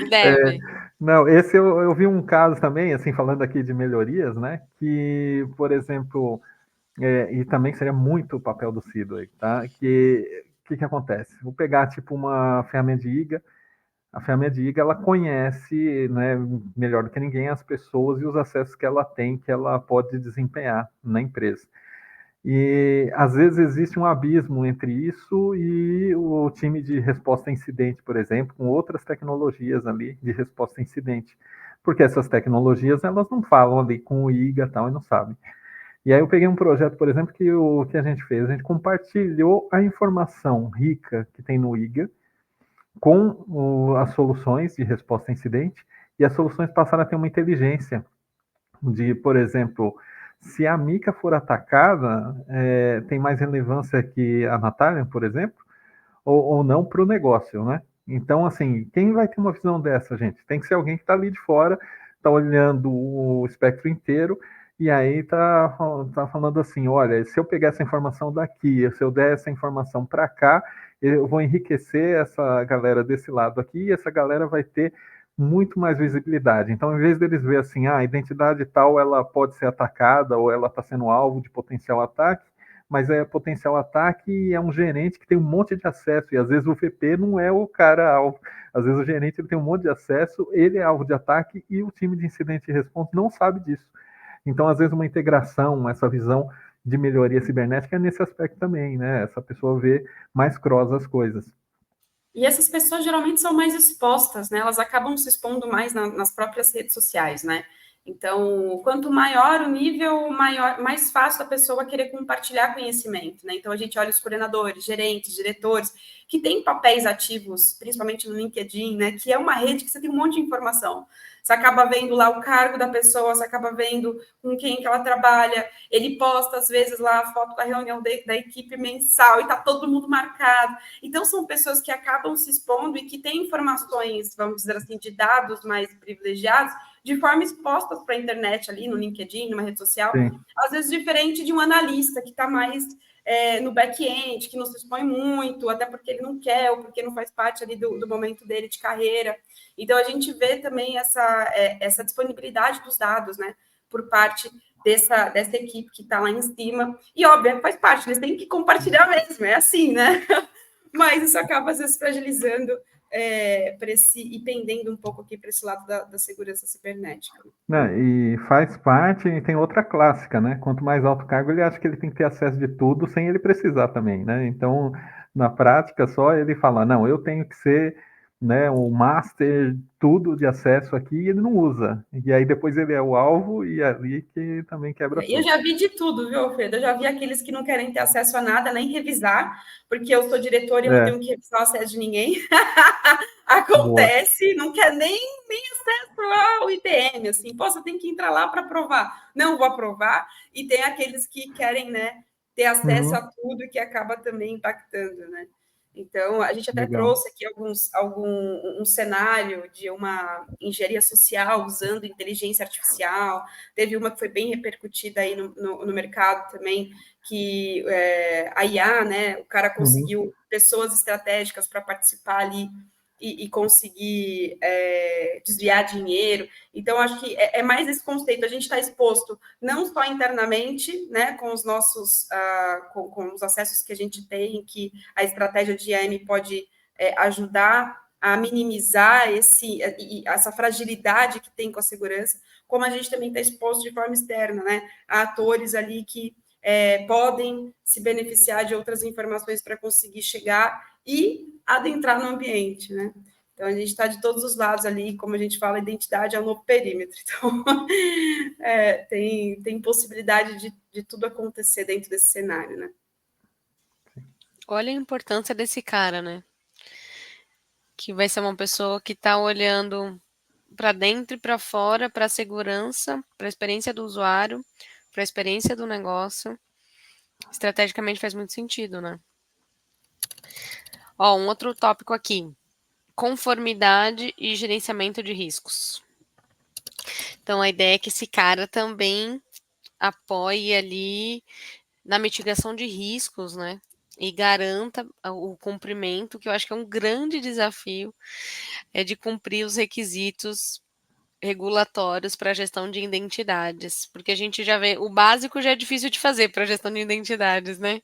Deve. Não, esse eu vi um caso também, assim, falando aqui de melhorias, né? Que, por exemplo, e também seria muito o papel do CIDO aí, tá? Que acontece? Vou pegar, tipo, uma ferramenta de IGA. A ferramenta de IGA, ela conhece, né, melhor do que ninguém as pessoas e os acessos que ela tem, que ela pode desempenhar na empresa. E às vezes existe um abismo entre isso e o time de resposta a incidente, por exemplo, com outras tecnologias ali de resposta a incidente, porque essas tecnologias elas não falam ali com o IGA tal e não sabem. E aí eu peguei um projeto, por exemplo, que o que a gente fez, a gente compartilhou a informação rica que tem no IGA com as soluções de resposta a incidente e as soluções passaram a ter uma inteligência de, por exemplo, se a Mica for atacada, tem mais relevância que a Natália, por exemplo, ou não para o negócio, né? Então, assim, quem vai ter uma visão dessa, gente? Tem que ser alguém que está ali de fora, está olhando o espectro inteiro e aí tá falando assim, olha, se eu pegar essa informação daqui, se eu der essa informação para cá, eu vou enriquecer essa galera desse lado aqui, e essa galera vai ter muito mais visibilidade. Então, em vez deles ver assim, a identidade tal, ela pode ser atacada, ou ela está sendo alvo de potencial ataque, mas é potencial ataque e é um gerente que tem um monte de acesso, e às vezes o VP não é o cara alvo. Às vezes o gerente ele tem um monte de acesso, ele é alvo de ataque e o time de incidente e response não sabe disso. Então, às vezes, uma integração, essa visão de melhoria cibernética é nesse aspecto também, né? Essa pessoa vê mais cross as coisas. E essas pessoas geralmente são mais expostas, né? Elas acabam se expondo mais nas próprias redes sociais, né? Então, quanto maior o nível, mais fácil a pessoa querer compartilhar conhecimento, né? Então, a gente olha os coordenadores, gerentes, diretores, que têm papéis ativos, principalmente no LinkedIn, né? Que é uma rede que você tem um monte de informação. Você acaba vendo lá o cargo da pessoa, você acaba vendo com quem que ela trabalha. Ele posta, às vezes, lá a foto da reunião da equipe mensal e tá todo mundo marcado. Então, são pessoas que acabam se expondo e que têm informações, vamos dizer assim, de dados mais privilegiados, de forma expostas para a internet ali, no LinkedIn, numa rede social, Sim. às vezes diferente de um analista que está mais no back-end, que não se expõe muito, até porque ele não quer, ou porque não faz parte ali do momento dele de carreira. Então, a gente vê também essa disponibilidade dos dados, né, por parte dessa equipe que está lá em cima. E, óbvio, faz parte, eles têm que compartilhar mesmo, é assim, né? Mas isso acaba, às vezes, fragilizando e pendendo um pouco aqui para esse lado da segurança cibernética. Não, e faz parte, e tem outra clássica, né? Quanto mais alto cargo, ele acha que ele tem que ter acesso de tudo sem ele precisar também, né? Então, na prática, só ele fala, não, eu tenho que ser, né, o master, tudo de acesso aqui, e ele não usa. E aí depois ele é o alvo, e ali que também quebra tudo. Eu já vi de tudo, viu, Alfredo? Eu já vi aqueles que não querem ter acesso a nada, nem revisar, porque eu sou diretora e eu não tenho que revisar o acesso de ninguém. Acontece, boa. Não quer nem acesso ao ITM, assim, pô, você tem que entrar lá para aprovar. Não vou aprovar. E tem aqueles que querem, né, ter acesso a tudo e que acaba também impactando, né? Então, a gente até trouxe aqui um cenário de uma engenharia social usando inteligência artificial. Teve uma que foi bem repercutida aí no mercado também, que a IA, né, o cara conseguiu pessoas estratégicas para participar ali e conseguir desviar dinheiro. Então, acho que é mais esse conceito. A gente está exposto não só internamente, né, com os nossos com os acessos que a gente tem, que a estratégia de IAM pode ajudar a minimizar essa fragilidade que tem com a segurança, como a gente também está exposto de forma externa, né, a atores ali que podem se beneficiar de outras informações para conseguir chegar e adentrar no ambiente, né? Então, a gente está de todos os lados ali, como a gente fala, a identidade é o novo perímetro. Então, tem possibilidade de tudo acontecer dentro desse cenário, né? Olha a importância desse cara, né? Que vai ser uma pessoa que está olhando para dentro e para fora, para a segurança, para a experiência do usuário, para a experiência do negócio. Estrategicamente faz muito sentido, né? Ó, um outro tópico aqui. Conformidade e gerenciamento de riscos. Então, a ideia é que esse cara também apoie ali na mitigação de riscos, né? E garanta o cumprimento, que eu acho que é um grande desafio, de cumprir os requisitos regulatórios para a gestão de identidades, porque a gente já vê, o básico já é difícil de fazer para a gestão de identidades, né?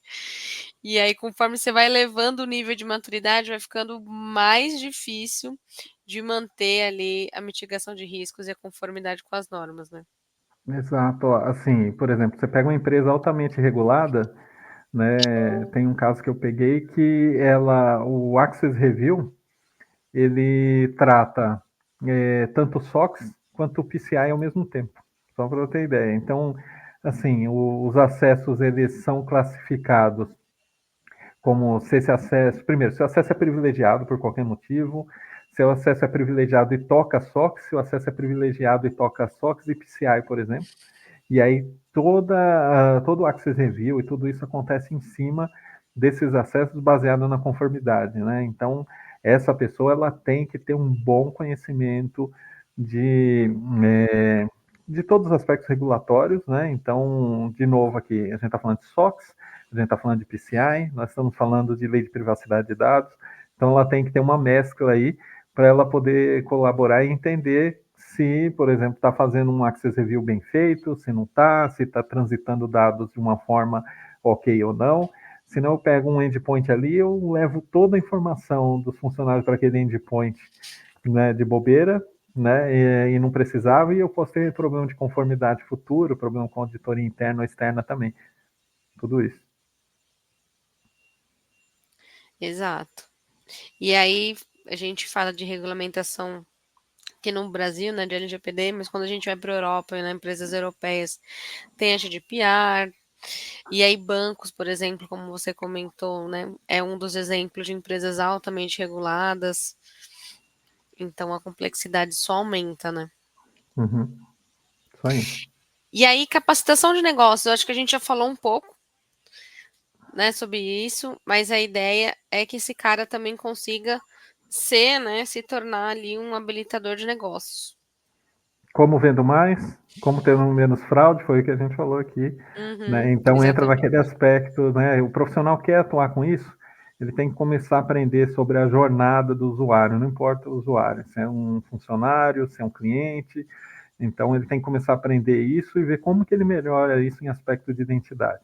E aí, conforme você vai elevando o nível de maturidade, vai ficando mais difícil de manter ali a mitigação de riscos e a conformidade com as normas, né? Exato. Assim, por exemplo, você pega uma empresa altamente regulada, né? Tem um caso que eu peguei que o Access Review, ele trata tanto o SOX quanto o PCI ao mesmo tempo, só para eu ter ideia. Então, assim, os acessos eles são classificados como se esse acesso, primeiro, se o acesso é privilegiado por qualquer motivo, se o acesso é privilegiado e toca SOX, se o acesso é privilegiado e toca SOX e PCI, por exemplo. E aí todo o Access Review e tudo isso acontece em cima desses acessos baseado na conformidade, né? Então, essa pessoa ela tem que ter um bom conhecimento de de todos os aspectos regulatórios, né? Então, de novo aqui, a gente está falando de SOX, a gente está falando de PCI, nós estamos falando de lei de privacidade de dados, então ela tem que ter uma mescla aí para ela poder colaborar e entender se, por exemplo, está fazendo um access review bem feito, se não está, se está transitando dados de uma forma ok ou não. Se não, eu pego um endpoint ali, eu levo toda a informação dos funcionários para aquele endpoint, né, de bobeira, né, e não precisava, e eu posso ter problema de conformidade futuro, problema com auditoria interna ou externa também. Tudo isso. Exato. E aí a gente fala de regulamentação aqui no Brasil, né, de LGPD, mas quando a gente vai para a Europa, né, empresas europeias, tem a GDPR, e aí bancos, por exemplo, como você comentou, né, é um dos exemplos de empresas altamente reguladas, então a complexidade só aumenta, né? Uhum. Isso aí. E aí, capacitação de negócios, eu acho que a gente já falou um pouco, né, sobre isso, mas a ideia é que esse cara também consiga ser, né, se tornar ali um habilitador de negócios. Como vendo mais, como tendo menos fraude, foi o que a gente falou aqui, né? Então entra Exatamente. naquele aspecto, né? O profissional quer atuar com isso, ele tem que começar a aprender sobre a jornada do usuário, não importa o usuário, se é um funcionário, se é um cliente, então ele tem que começar a aprender isso e ver como que ele melhora isso em aspecto de identidade.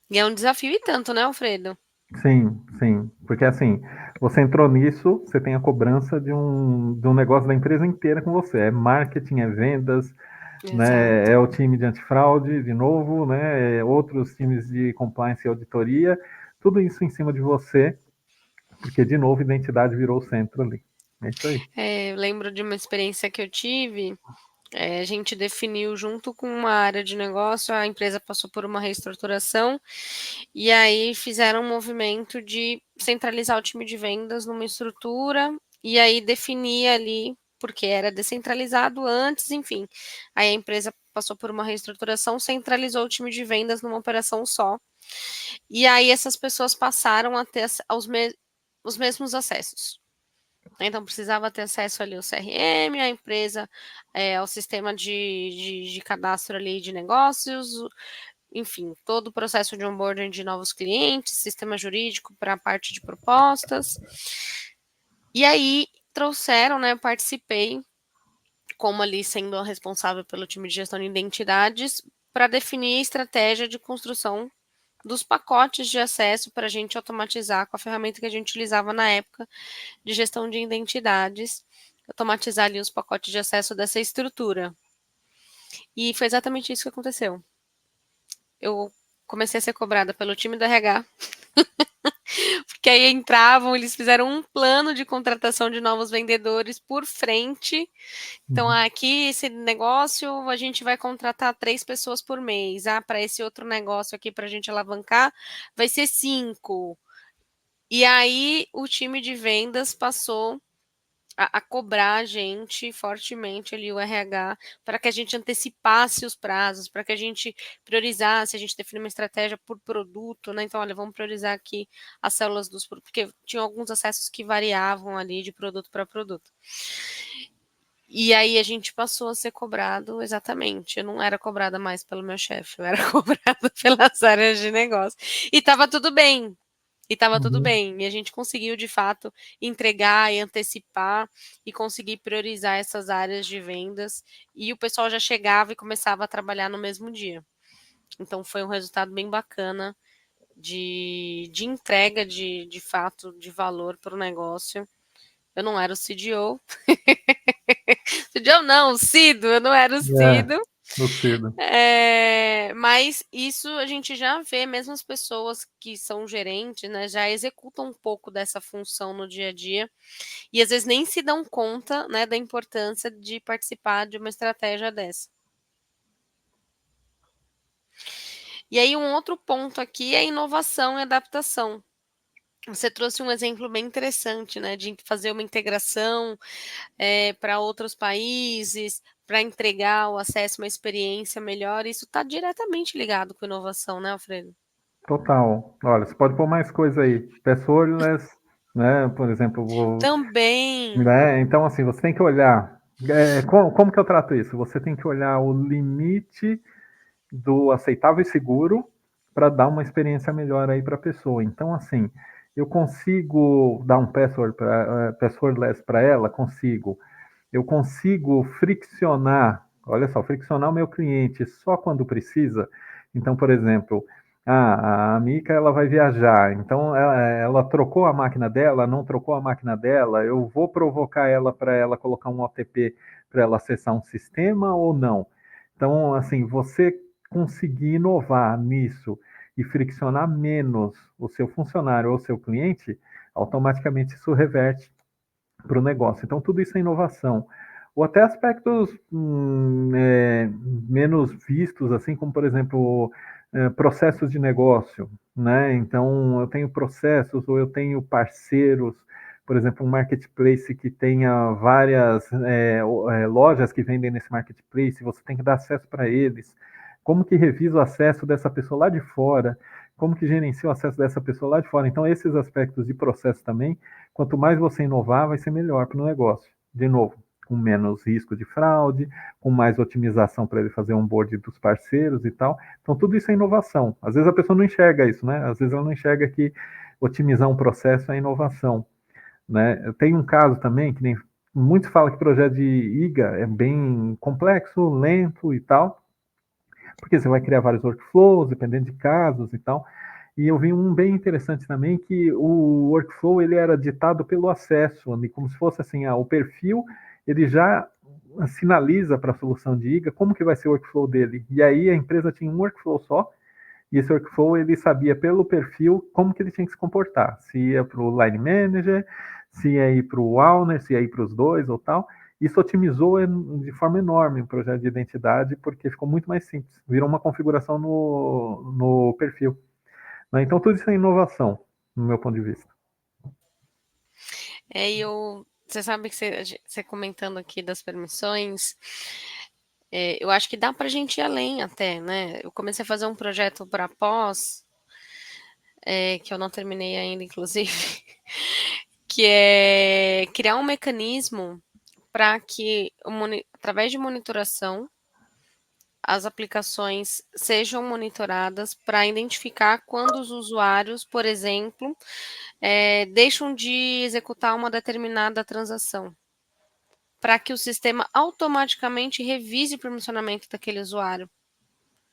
E é um desafio e tanto, né, Alfredo? Sim, sim, porque assim, você entrou nisso, você tem a cobrança de um negócio da empresa inteira com você, é marketing, é vendas, né, Exato. é o time de antifraude, de novo, né, é outros times de compliance e auditoria, tudo isso em cima de você, porque, de novo, identidade virou o centro ali. É isso aí. Eu lembro de uma experiência que eu tive, a gente definiu junto com uma área de negócio, a empresa passou por uma reestruturação, e aí fizeram um movimento de centralizar o time de vendas numa estrutura, e aí definir ali, porque era descentralizado antes, enfim. Aí a empresa passou por uma reestruturação, centralizou o time de vendas numa operação só. E aí essas pessoas passaram a ter os mesmos acessos. Então precisava ter acesso ali ao CRM, a empresa, ao sistema de cadastro ali de negócios, enfim, todo o processo de onboarding de novos clientes, sistema jurídico para a parte de propostas. E aí trouxeram, né, eu participei como ali sendo a responsável pelo time de gestão de identidades para definir a estratégia de construção dos pacotes de acesso para a gente automatizar com a ferramenta que a gente utilizava na época de gestão de identidades, automatizar ali os pacotes de acesso dessa estrutura. E foi exatamente isso que aconteceu. Eu comecei a ser cobrada pelo time do RH, porque aí entravam, eles fizeram um plano de contratação de novos vendedores por frente. Então, aqui esse negócio a gente vai contratar 3 pessoas por mês. Para esse outro negócio aqui para a gente alavancar, vai ser 5. E aí o time de vendas passou a cobrar a gente fortemente ali, o RH, para que a gente antecipasse os prazos, para que a gente priorizasse, a gente definir uma estratégia por produto, né? Então, olha, vamos priorizar aqui as células dos produtos, porque tinha alguns acessos que variavam ali de produto para produto. E aí a gente passou a ser cobrado exatamente. Eu não era cobrada mais pelo meu chefe, eu era cobrada pelas áreas de negócio. E estava tudo bem. E estava tudo bem. E a gente conseguiu, de fato, entregar e antecipar e conseguir priorizar essas áreas de vendas. E o pessoal já chegava e começava a trabalhar no mesmo dia. Então foi um resultado bem bacana de entrega de fato de valor para o negócio. Eu não era o CDO. CDO não, o Cido, eu não era o Cido. Do cedo. Mas isso a gente já vê, mesmo as pessoas que são gerentes, né, já executam um pouco dessa função no dia a dia e às vezes nem se dão conta, né, da importância de participar de uma estratégia dessa. E aí um outro ponto aqui é inovação e adaptação. Você trouxe um exemplo bem interessante, né, de fazer uma integração para outros países, para entregar o acesso a uma experiência melhor. Isso está diretamente ligado com inovação, né, Alfredo? Total. Olha, você pode pôr mais coisa aí. Passwordless, né? Por exemplo, Também. né? Então, assim, você tem que olhar. Como que eu trato isso? Você tem que olhar o limite do aceitável e seguro para dar uma experiência melhor aí para a pessoa. Então, assim, eu consigo dar um passwordless para ela? Consigo. Eu consigo friccionar, olha só, friccionar o meu cliente só quando precisa. Então, por exemplo, a Mica ela vai viajar, então ela trocou a máquina dela, não trocou a máquina dela, eu vou provocar ela para ela colocar um OTP para ela acessar um sistema ou não? Então, assim, você conseguir inovar nisso e friccionar menos o seu funcionário ou o seu cliente, automaticamente isso reverte para o negócio. Então, tudo isso é inovação. Ou até aspectos menos vistos, assim como, por exemplo, processos de negócio. Né? Então, eu tenho processos ou eu tenho parceiros, por exemplo, um marketplace que tenha várias lojas que vendem nesse marketplace, você tem que dar acesso para eles. Como que revisa o acesso dessa pessoa lá de fora? Como que gerencia o acesso dessa pessoa lá de fora? Então, esses aspectos de processo também, quanto mais você inovar, vai ser melhor para o negócio. De novo, com menos risco de fraude, com mais otimização para ele fazer onboard dos parceiros e tal. Então, tudo isso é inovação. Às vezes a pessoa não enxerga isso, né? Às vezes ela não enxerga que otimizar um processo é inovação. Né? Tem um caso também, que nem muitos falam que o projeto de IGA é bem complexo, lento e tal, porque você vai criar vários workflows, dependendo de casos e tal. E eu vi um bem interessante também, que o workflow ele era ditado pelo acesso, como se fosse assim, o perfil, ele já sinaliza para a solução de IGA como que vai ser o workflow dele. E aí a empresa tinha um workflow só, e esse workflow ele sabia pelo perfil como que ele tinha que se comportar. Se ia para o line manager, se ia ir para o owner, se ia ir para os dois ou tal. Isso otimizou de forma enorme o projeto de identidade, porque ficou muito mais simples. Virou uma configuração no perfil. Né? Então, tudo isso é inovação, no meu ponto de vista. Você sabe que você comentando aqui das permissões, eu acho que dá para a gente ir além até, né? Eu comecei a fazer um projeto para pós, que eu não terminei ainda, inclusive, que é criar um mecanismo para que, através de monitoração, as aplicações sejam monitoradas para identificar quando os usuários, por exemplo, deixam de executar uma determinada transação, para que o sistema automaticamente revise o permissionamento daquele usuário.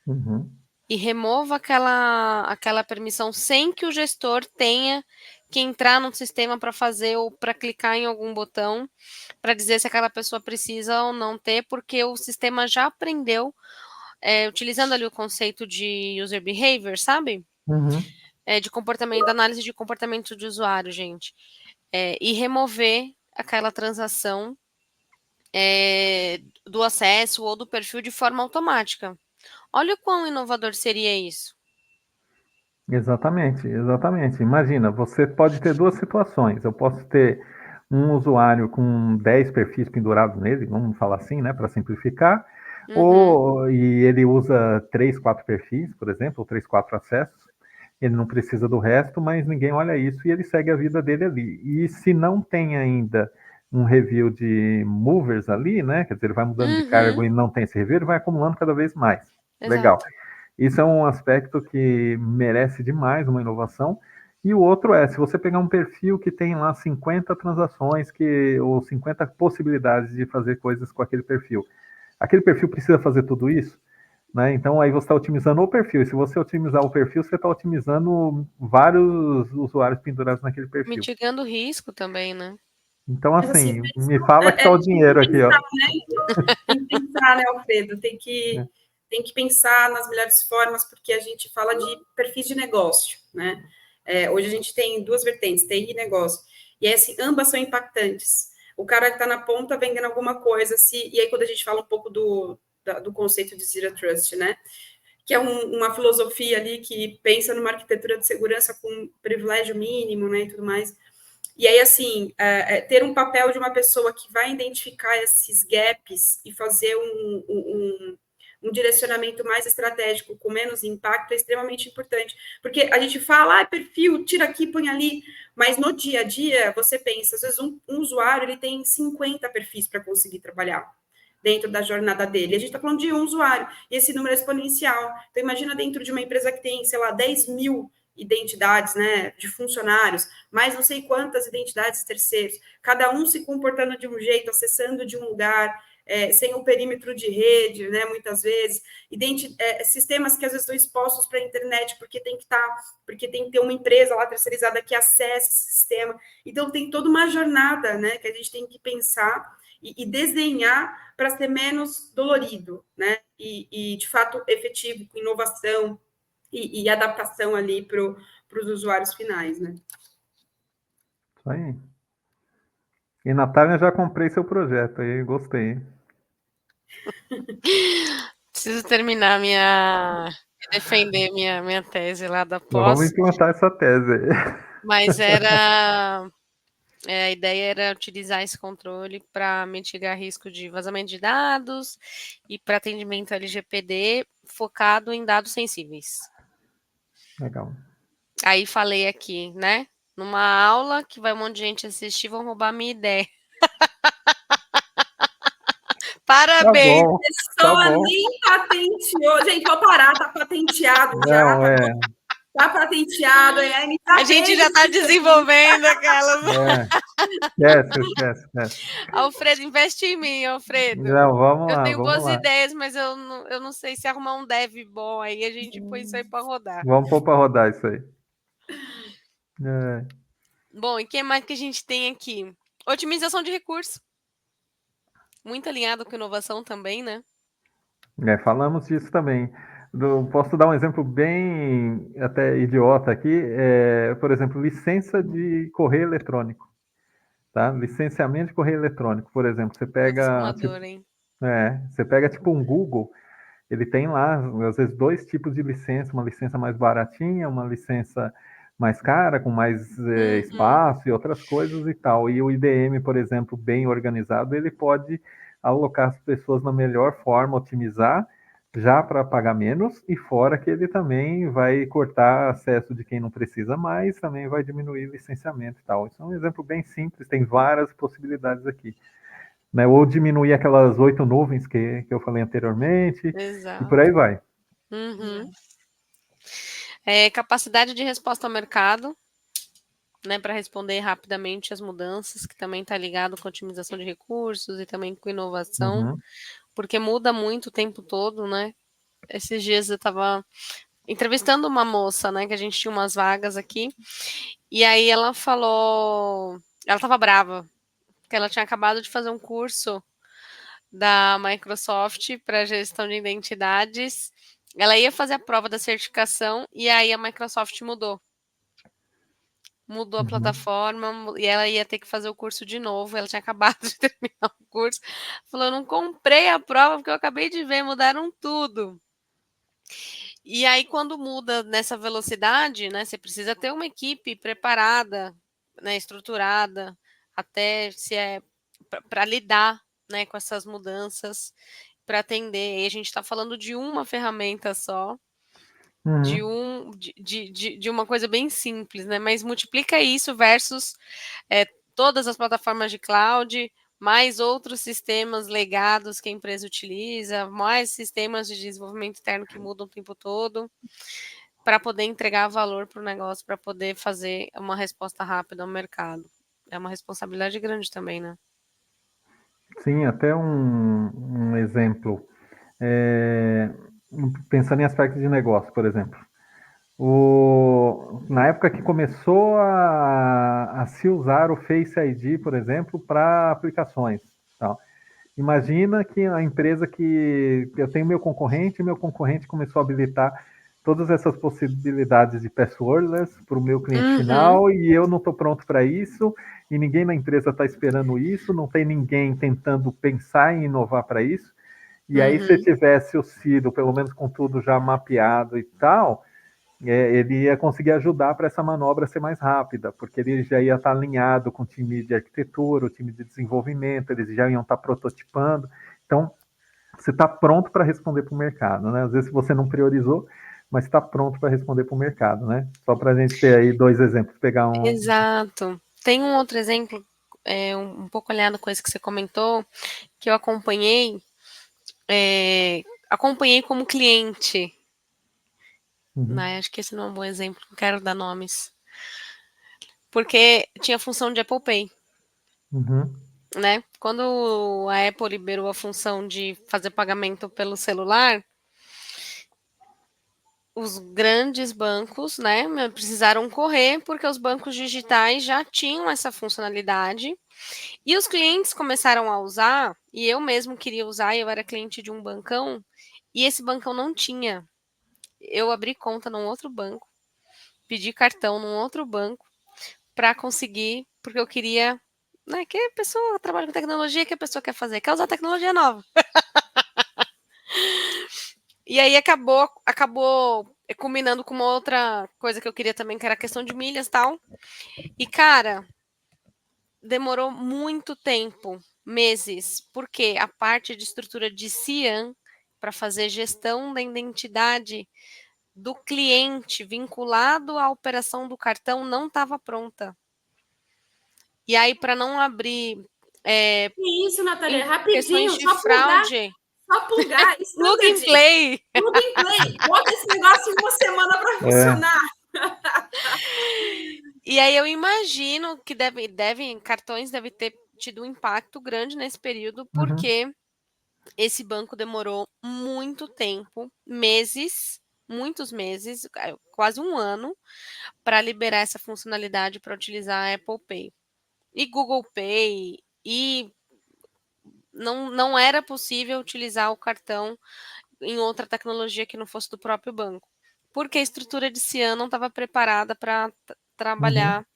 Uhum. E remova aquela permissão sem que o gestor tenha que entrar no sistema para fazer ou para clicar em algum botão para dizer se aquela pessoa precisa ou não ter, porque o sistema já aprendeu, utilizando ali o conceito de user behavior, sabe? Uhum. De comportamento, da análise de comportamento de usuário, gente. E remover aquela transação do acesso ou do perfil de forma automática. Olha o quão inovador seria isso. Exatamente, exatamente. Imagina, você pode ter duas situações. Eu posso ter um usuário com 10 perfis pendurados nele, vamos falar assim, né, para simplificar, e ele usa 3, 4 perfis, por exemplo, ou 3, 4 acessos. Ele não precisa do resto, mas ninguém olha isso e ele segue a vida dele ali. E se não tem ainda um review de movers ali, né, quer dizer, ele vai mudando de cargo e não tem esse review, ele vai acumulando cada vez mais. Legal. Exato. Isso é um aspecto que merece demais uma inovação. E o outro é, se você pegar um perfil que tem lá 50 transações ou 50 possibilidades de fazer coisas com aquele perfil precisa fazer tudo isso? Né? Então aí você está otimizando o perfil. E se você otimizar o perfil, você está otimizando vários usuários pendurados naquele perfil. Mitigando o risco também, né? Então, assim, me fala que está o dinheiro aqui, ó. Tem que pensar, né, Alfredo? Tem que pensar nas melhores formas, porque a gente fala de perfis de negócio, né? Hoje a gente tem duas vertentes, TI e negócio. E assim, ambas são impactantes. O cara que está na ponta vendendo alguma coisa, e aí quando a gente fala um pouco do conceito de Zero Trust, né? Que é uma filosofia ali que pensa numa arquitetura de segurança com privilégio mínimo, né, e tudo mais. E aí, assim, ter um papel de uma pessoa que vai identificar esses gaps e fazer um um direcionamento mais estratégico, com menos impacto, é extremamente importante. Porque a gente fala, perfil, tira aqui, põe ali, mas no dia a dia, você pensa, às vezes um usuário ele tem 50 perfis para conseguir trabalhar dentro da jornada dele. A gente está falando de um usuário, e esse número é exponencial. Então, imagina dentro de uma empresa que tem, sei lá, 10 mil identidades, né, de funcionários, mais não sei quantas identidades terceiros, cada um se comportando de um jeito, acessando de um lugar, sem o perímetro de rede, né, muitas vezes, sistemas que às vezes estão expostos para a internet, porque tem que ter uma empresa lá terceirizada que acesse esse sistema. Então, tem toda uma jornada, né, que a gente tem que pensar e desenhar para ser menos dolorido, né, e de fato efetivo, com inovação, e adaptação ali para os usuários finais, né? Isso aí. E, Natália, já comprei seu projeto aí, gostei. Preciso terminar defender minha tese lá da Vamos pós. implantar essa tese aí. Mas a ideia era utilizar esse controle para mitigar risco de vazamento de dados e para atendimento LGPD focado em dados sensíveis. Legal. Aí falei aqui, né? Numa aula que vai um monte de gente assistir, vão roubar minha ideia. Parabéns! Tá bom, A pessoa nem patenteou. Gente, vou parar, tá patenteado já. Não, Tá patenteado. A gente já está desenvolvendo aquelas. Esquece. Alfredo, investe em mim, Alfredo. Não, vamos lá, eu tenho vamos boas lá. ideias, mas eu não sei se arrumar um dev bom aí, a gente põe isso aí para rodar. Vamos pôr para rodar isso aí. Bom, e o que mais que a gente tem aqui? Otimização de recurso. Muito alinhado com inovação também, né? Falamos disso também. Posso dar um exemplo bem até idiota aqui, por exemplo, licença de correio eletrônico, tá? Licenciamento de correio eletrônico, por exemplo, você pega, você pega tipo um Google, ele tem lá às vezes 2 tipos de licença, uma licença mais baratinha, uma licença mais cara, com mais espaço e outras coisas e tal. E o IDM, por exemplo, bem organizado, ele pode alocar as pessoas na melhor forma, otimizar, já para pagar menos, e fora que ele também vai cortar acesso de quem não precisa mais, também vai diminuir licenciamento e tal. Isso é um exemplo bem simples, tem várias possibilidades aqui. Né? Ou diminuir aquelas 8 nuvens que eu falei anteriormente, Exato. E por aí vai. Capacidade de resposta ao mercado, né, para responder rapidamente às mudanças, que também está ligado com otimização de recursos e também com inovação, porque muda muito o tempo todo, né? Esses dias eu estava entrevistando uma moça, né, que a gente tinha umas vagas aqui, e aí ela falou, ela estava brava, porque ela tinha acabado de fazer um curso da Microsoft para gestão de identidades, ela ia fazer a prova da certificação e aí a Microsoft mudou a plataforma e ela ia ter que fazer o curso de novo, ela tinha acabado de terminar o curso, falou, não comprei a prova porque eu acabei de ver, mudaram tudo. E aí, quando muda nessa velocidade, né, você precisa ter uma equipe preparada, né, estruturada, até se é para lidar, né, com essas mudanças, para atender. E a gente está falando de uma ferramenta só, de uma coisa bem simples, né? Mas multiplica isso versus todas as plataformas de cloud, mais outros sistemas legados que a empresa utiliza, mais sistemas de desenvolvimento interno que mudam o tempo todo, para poder entregar valor para o negócio, para poder fazer uma resposta rápida ao mercado. É uma responsabilidade grande também, né? Sim, até um exemplo. Pensando em aspectos de negócio, por exemplo. Na época que começou a se usar o Face ID, por exemplo, para aplicações. Tal. Imagina que a empresa que eu tenho meu concorrente começou a habilitar todas essas possibilidades de passwordless para o meu cliente final e eu não estou pronto para isso e ninguém na empresa está esperando isso, não tem ninguém tentando pensar em inovar para isso. E aí, se tivesse o Ciro, pelo menos com tudo já mapeado e tal, ele ia conseguir ajudar para essa manobra ser mais rápida, porque ele já ia estar alinhado com o time de arquitetura, o time de desenvolvimento, eles já iam estar prototipando. Então, você está pronto para responder para o mercado, né? Às vezes você não priorizou, mas está pronto para responder para o mercado, né? Só para a gente ter aí 2 exemplos, pegar um... Exato. Tem um outro exemplo, um pouco alinhado com esse que você comentou, que eu acompanhei como cliente, né? Acho que esse não é um bom exemplo, não quero dar nomes. Porque tinha a função de Apple Pay, né? Quando a Apple liberou a função de fazer pagamento pelo celular, os grandes bancos, né, precisaram correr, porque os bancos digitais já tinham essa funcionalidade, e os clientes começaram a usar, e eu mesmo queria usar, eu era cliente de um bancão, e esse bancão não tinha. Eu abri conta num outro banco, pedi cartão num outro banco, para conseguir, porque eu queria, né, que a pessoa trabalha com tecnologia, que a pessoa quer fazer, quer usar tecnologia nova. E aí acabou culminando com uma outra coisa que eu queria também, que era a questão de milhas e tal. E, cara, demorou muito tempo, meses, porque a parte de estrutura de CIAM, para fazer gestão da identidade do cliente vinculado à operação do cartão, não estava pronta. E aí, para não abrir Que isso, Natália? questões Rapidinho, de fraude... Só plugar, Plug and standard. play. Plug and play. Bota esse negócio em uma semana para funcionar. E aí eu imagino que cartões devem ter tido um impacto grande nesse período, porque esse banco demorou muito tempo, muitos meses, quase um ano, para liberar essa funcionalidade para utilizar a Apple Pay. E Google Pay, e não era possível utilizar o cartão em outra tecnologia que não fosse do próprio banco, porque a estrutura de CIAN não estava preparada para trabalhar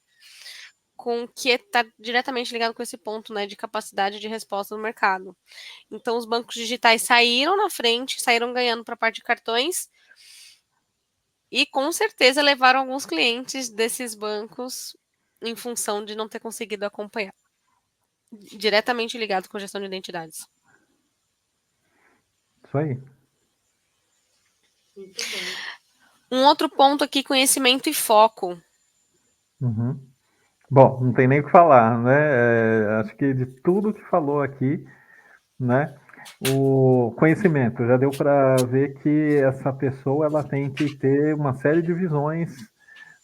com o que está diretamente ligado com esse ponto, né, de capacidade de resposta no mercado. Então, os bancos digitais saíram na frente, saíram ganhando para a parte de cartões, e com certeza levaram alguns clientes desses bancos em função de não ter conseguido acompanhar. Diretamente ligado com gestão de identidades. Isso aí. Muito bem. Um outro ponto aqui, conhecimento e foco. Bom, não tem nem o que falar, né? Acho que de tudo que falou aqui, né? O conhecimento, já deu para ver que essa pessoa ela tem que ter uma série de visões,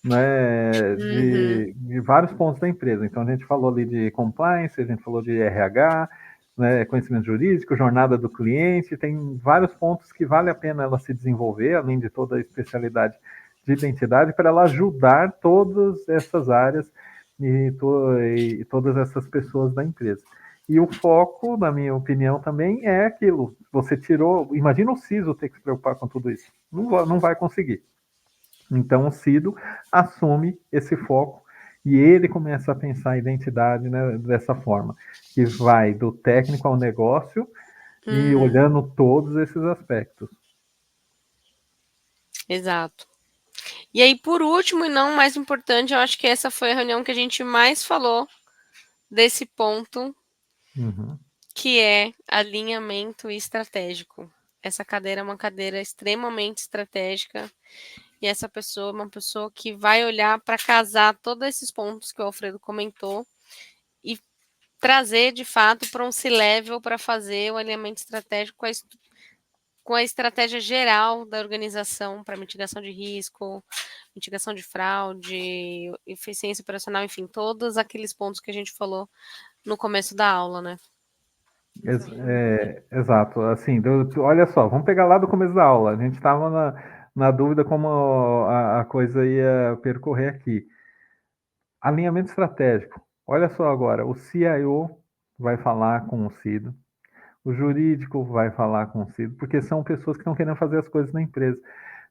né, de vários pontos da empresa. Então a gente falou ali de compliance, a gente falou de RH, né, conhecimento jurídico, jornada do cliente, tem vários pontos que vale a pena ela se desenvolver, além de toda a especialidade de identidade, para ela ajudar todas essas áreas e todas essas pessoas da empresa. E o foco, na minha opinião, também é aquilo. Você tirou. Imagina o CISO ter que se preocupar com tudo isso. Não vai conseguir. Então o CIDO assume esse foco e ele começa a pensar a identidade, né, dessa forma, que vai do técnico ao negócio e olhando todos esses aspectos. Exato. E aí, por último, e não mais importante, eu acho que essa foi a reunião que a gente mais falou desse ponto, que é alinhamento estratégico. Essa cadeira é uma cadeira extremamente estratégica, e essa pessoa é uma pessoa que vai olhar para casar todos esses pontos que o Alfredo comentou e trazer, de fato, para um C-level para fazer o alinhamento estratégico com a estratégia geral da organização para mitigação de risco, mitigação de fraude, eficiência operacional, enfim, todos aqueles pontos que a gente falou no começo da aula, né? Exato. Assim, olha só, vamos pegar lá do começo da aula. A gente estava na dúvida como a coisa ia percorrer aqui. Alinhamento estratégico. Olha só agora, o CIO vai falar com o CIDO, o jurídico vai falar com o CIDO, porque são pessoas que estão querendo fazer as coisas na empresa.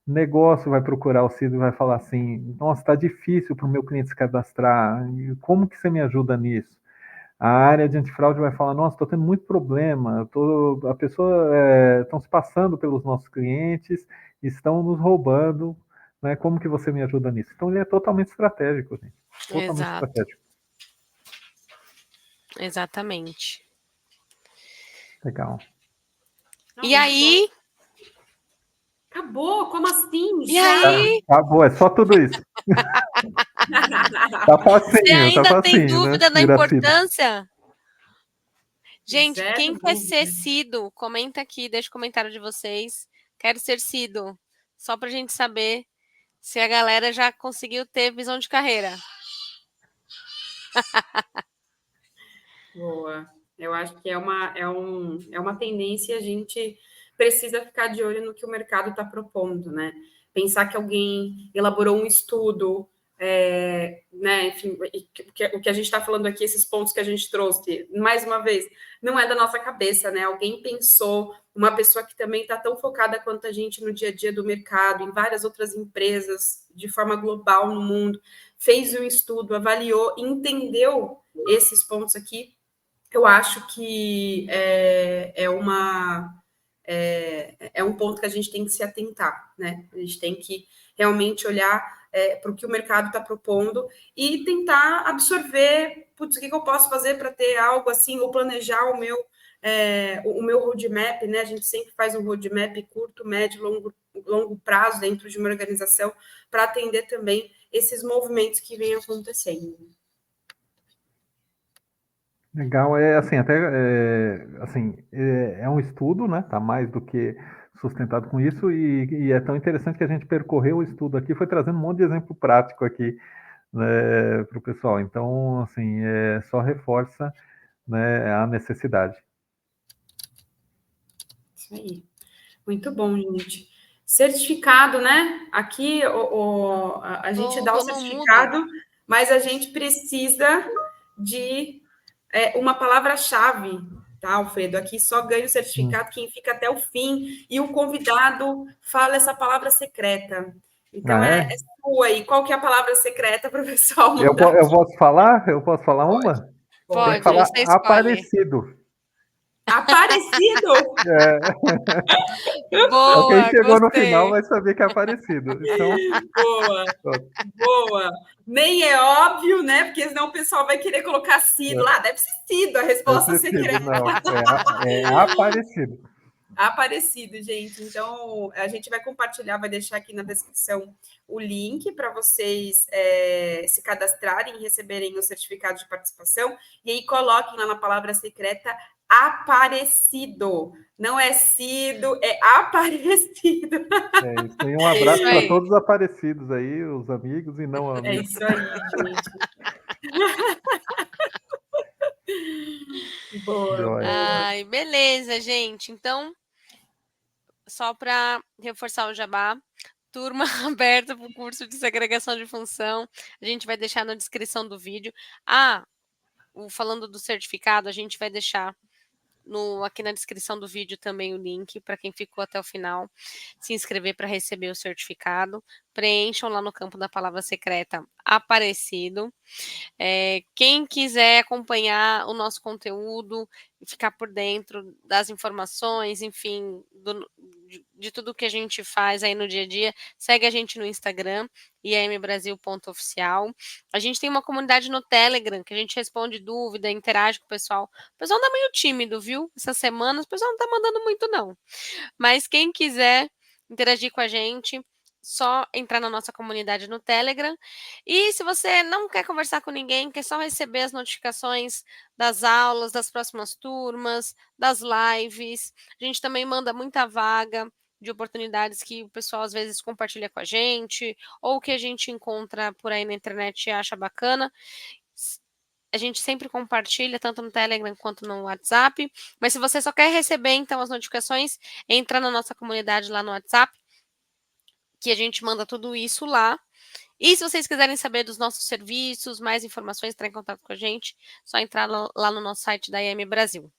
O negócio vai procurar o CIDO e vai falar assim, nossa, está difícil para o meu cliente se cadastrar, como que você me ajuda nisso? A área de antifraude vai falar, nossa, estou tendo muito problema, a pessoa estão se passando pelos nossos clientes, estão nos roubando, né? Como que você me ajuda nisso? Então ele é totalmente estratégico, gente. Totalmente Exato. estratégico. Exatamente. Legal. E aí... Acabou? Como assim? E aí? Acabou, é só tudo isso. Tá facinho, Você ainda tem facinho, dúvida né? da importância? Gente, Zero quem quer dúvida. ser Cido, comenta aqui, deixa o comentário de vocês. Quero ser Cido, só pra gente saber se a galera já conseguiu ter visão de carreira. Boa. Eu acho que é uma tendência, a gente precisa ficar de olho no que o mercado está propondo, né? Pensar que alguém elaborou um estudo, né? Enfim, o que a gente está falando aqui, esses pontos que a gente trouxe, mais uma vez, não é da nossa cabeça, né? Alguém pensou, uma pessoa que também está tão focada quanto a gente no dia a dia do mercado, em várias outras empresas, de forma global no mundo, fez um estudo, avaliou, entendeu esses pontos aqui. Eu acho que é um ponto que a gente tem que se atentar, né? A gente tem que realmente olhar para o que o mercado está propondo e tentar absorver, putz, o que eu posso fazer para ter algo assim, ou planejar o meu roadmap, né? A gente sempre faz um roadmap curto, médio, longo prazo dentro de uma organização para atender também esses movimentos que vêm acontecendo. Legal, assim, até assim, é um estudo, né? Tá mais do que sustentado com isso, e é tão interessante que a gente percorreu o estudo aqui, foi trazendo um monte de exemplo prático aqui, né, para o pessoal. Então, assim, só reforça, né, a necessidade. Isso aí. Muito bom, gente. Certificado, né? Aqui a gente dá o Eu não certificado, mudo. mas a gente precisa de uma palavra-chave, tá, Alfredo? Aqui só ganha o certificado quem fica até o fim e o convidado fala essa palavra secreta. Então, é sua aí. Qual que é a palavra secreta para o pessoal mandar Eu aqui? posso falar? Eu posso falar uma? Tem que Pode, falar você escolhe. Aparecido. Aparecido! Só quem Boa, chegou no final gostei. vai saber que é Aparecido. Então, Boa, boa. Nem é óbvio, né? Porque senão o pessoal vai querer colocar Cido lá. Deve ser Cido a resposta Aparecido, secreta. não. É Aparecido. Aparecido, gente. Então, a gente vai compartilhar, vai deixar aqui na descrição o link para vocês se cadastrarem e receberem o certificado de participação. E aí coloquem lá na palavra secreta Aparecido. Não é Cido, é Aparecido. É isso. E um abraço para todos os aparecidos aí, os amigos e não É amigos. isso aí, gente. Boa. Ai, beleza, gente. Então, só para reforçar o jabá, turma aberta para o curso de segregação de função. A gente vai deixar na descrição do vídeo. Falando do certificado, a gente vai deixar aqui na descrição do vídeo também o link para quem ficou até o final se inscrever para receber o certificado. Preencham lá no campo da palavra secreta Aparecido. Quem quiser acompanhar o nosso conteúdo e ficar por dentro das informações, enfim, de tudo que a gente faz aí no dia a dia, segue a gente no Instagram, imbrasil.oficial. A gente tem uma comunidade no Telegram, que a gente responde dúvida, interage com o pessoal. O pessoal tá meio tímido, viu? Essas semanas o pessoal não tá mandando muito, não. Mas quem quiser interagir com a gente, só entrar na nossa comunidade no Telegram. E se você não quer conversar com ninguém, quer só receber as notificações das aulas, das próximas turmas, das lives, a gente também manda muita vaga de oportunidades que o pessoal às vezes compartilha com a gente, ou que a gente encontra por aí na internet e acha bacana. A gente sempre compartilha, tanto no Telegram quanto no WhatsApp. Mas se você só quer receber, então, as notificações, entra na nossa comunidade lá no WhatsApp, que a gente manda tudo isso lá. E se vocês quiserem saber dos nossos serviços, mais informações, entrar em contato com a gente, só entrar lá no nosso site da IM Brasil.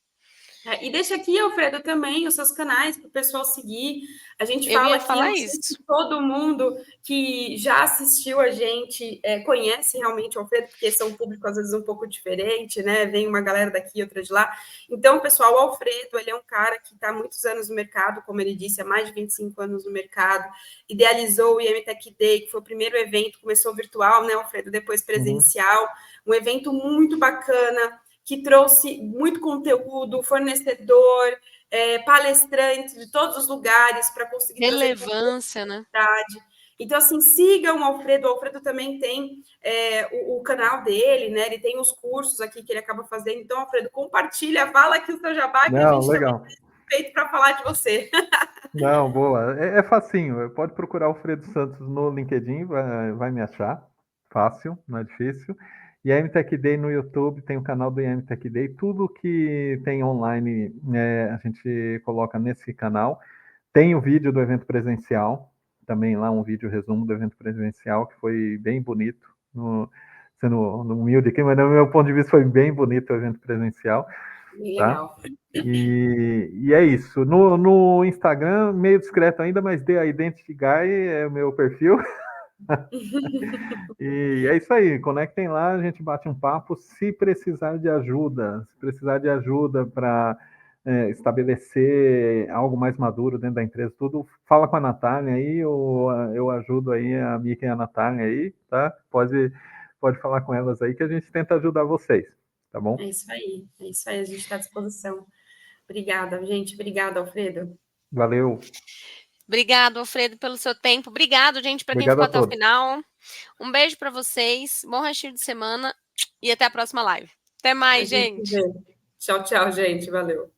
E deixa aqui, Alfredo, também os seus canais para o pessoal seguir. A gente Eu ia fala falar que isso. todo mundo que já assistiu a gente conhece realmente o Alfredo, porque são públicos às vezes um pouco diferente, né? Vem uma galera daqui, outra de lá. Então, pessoal, o Alfredo, ele é um cara que está há muitos anos no mercado, como ele disse, há mais de 25 anos no mercado, idealizou o IM Tech Day, que foi o primeiro evento, começou virtual, né, Alfredo? Depois presencial, um evento muito bacana, que trouxe muito conteúdo, fornecedor, palestrante de todos os lugares para conseguir relevância, né? Então, assim, sigam o Alfredo. O Alfredo também tem o canal dele, né? Ele tem os cursos aqui que ele acaba fazendo. Então, Alfredo, compartilha, fala aqui o seu jabá, que a gente legal. também tem feito para falar de você. Não, boa. É facinho. Pode procurar o Alfredo Santos no LinkedIn, vai me achar. Fácil, não é difícil. E a MTech Day no YouTube, tem o canal do MTech Day. Tudo que tem online, a gente coloca nesse canal. Tem o vídeo do evento presencial, também lá um vídeo resumo do evento presencial, que foi bem bonito, sendo humilde aqui, mas no meu ponto de vista foi bem bonito o evento presencial. Legal. Tá? E é isso. No Instagram, meio discreto ainda, mas The Identity Guy é o meu perfil. E é isso aí, conectem lá, a gente bate um papo. Se precisar de ajuda para estabelecer algo mais maduro dentro da empresa, tudo, fala com a Natália aí, eu ajudo aí a Mika e a Natália aí, tá? Pode falar com elas aí que a gente tenta ajudar vocês, tá bom? É isso aí, a gente está à disposição. Obrigada, gente. Obrigada, Alfredo. Valeu. Obrigado, Alfredo, pelo seu tempo. Obrigado, gente, para quem ficou até o final. Um beijo para vocês, bom restinho de semana e até a próxima live. Até mais, gente. Tchau, tchau, gente. Valeu.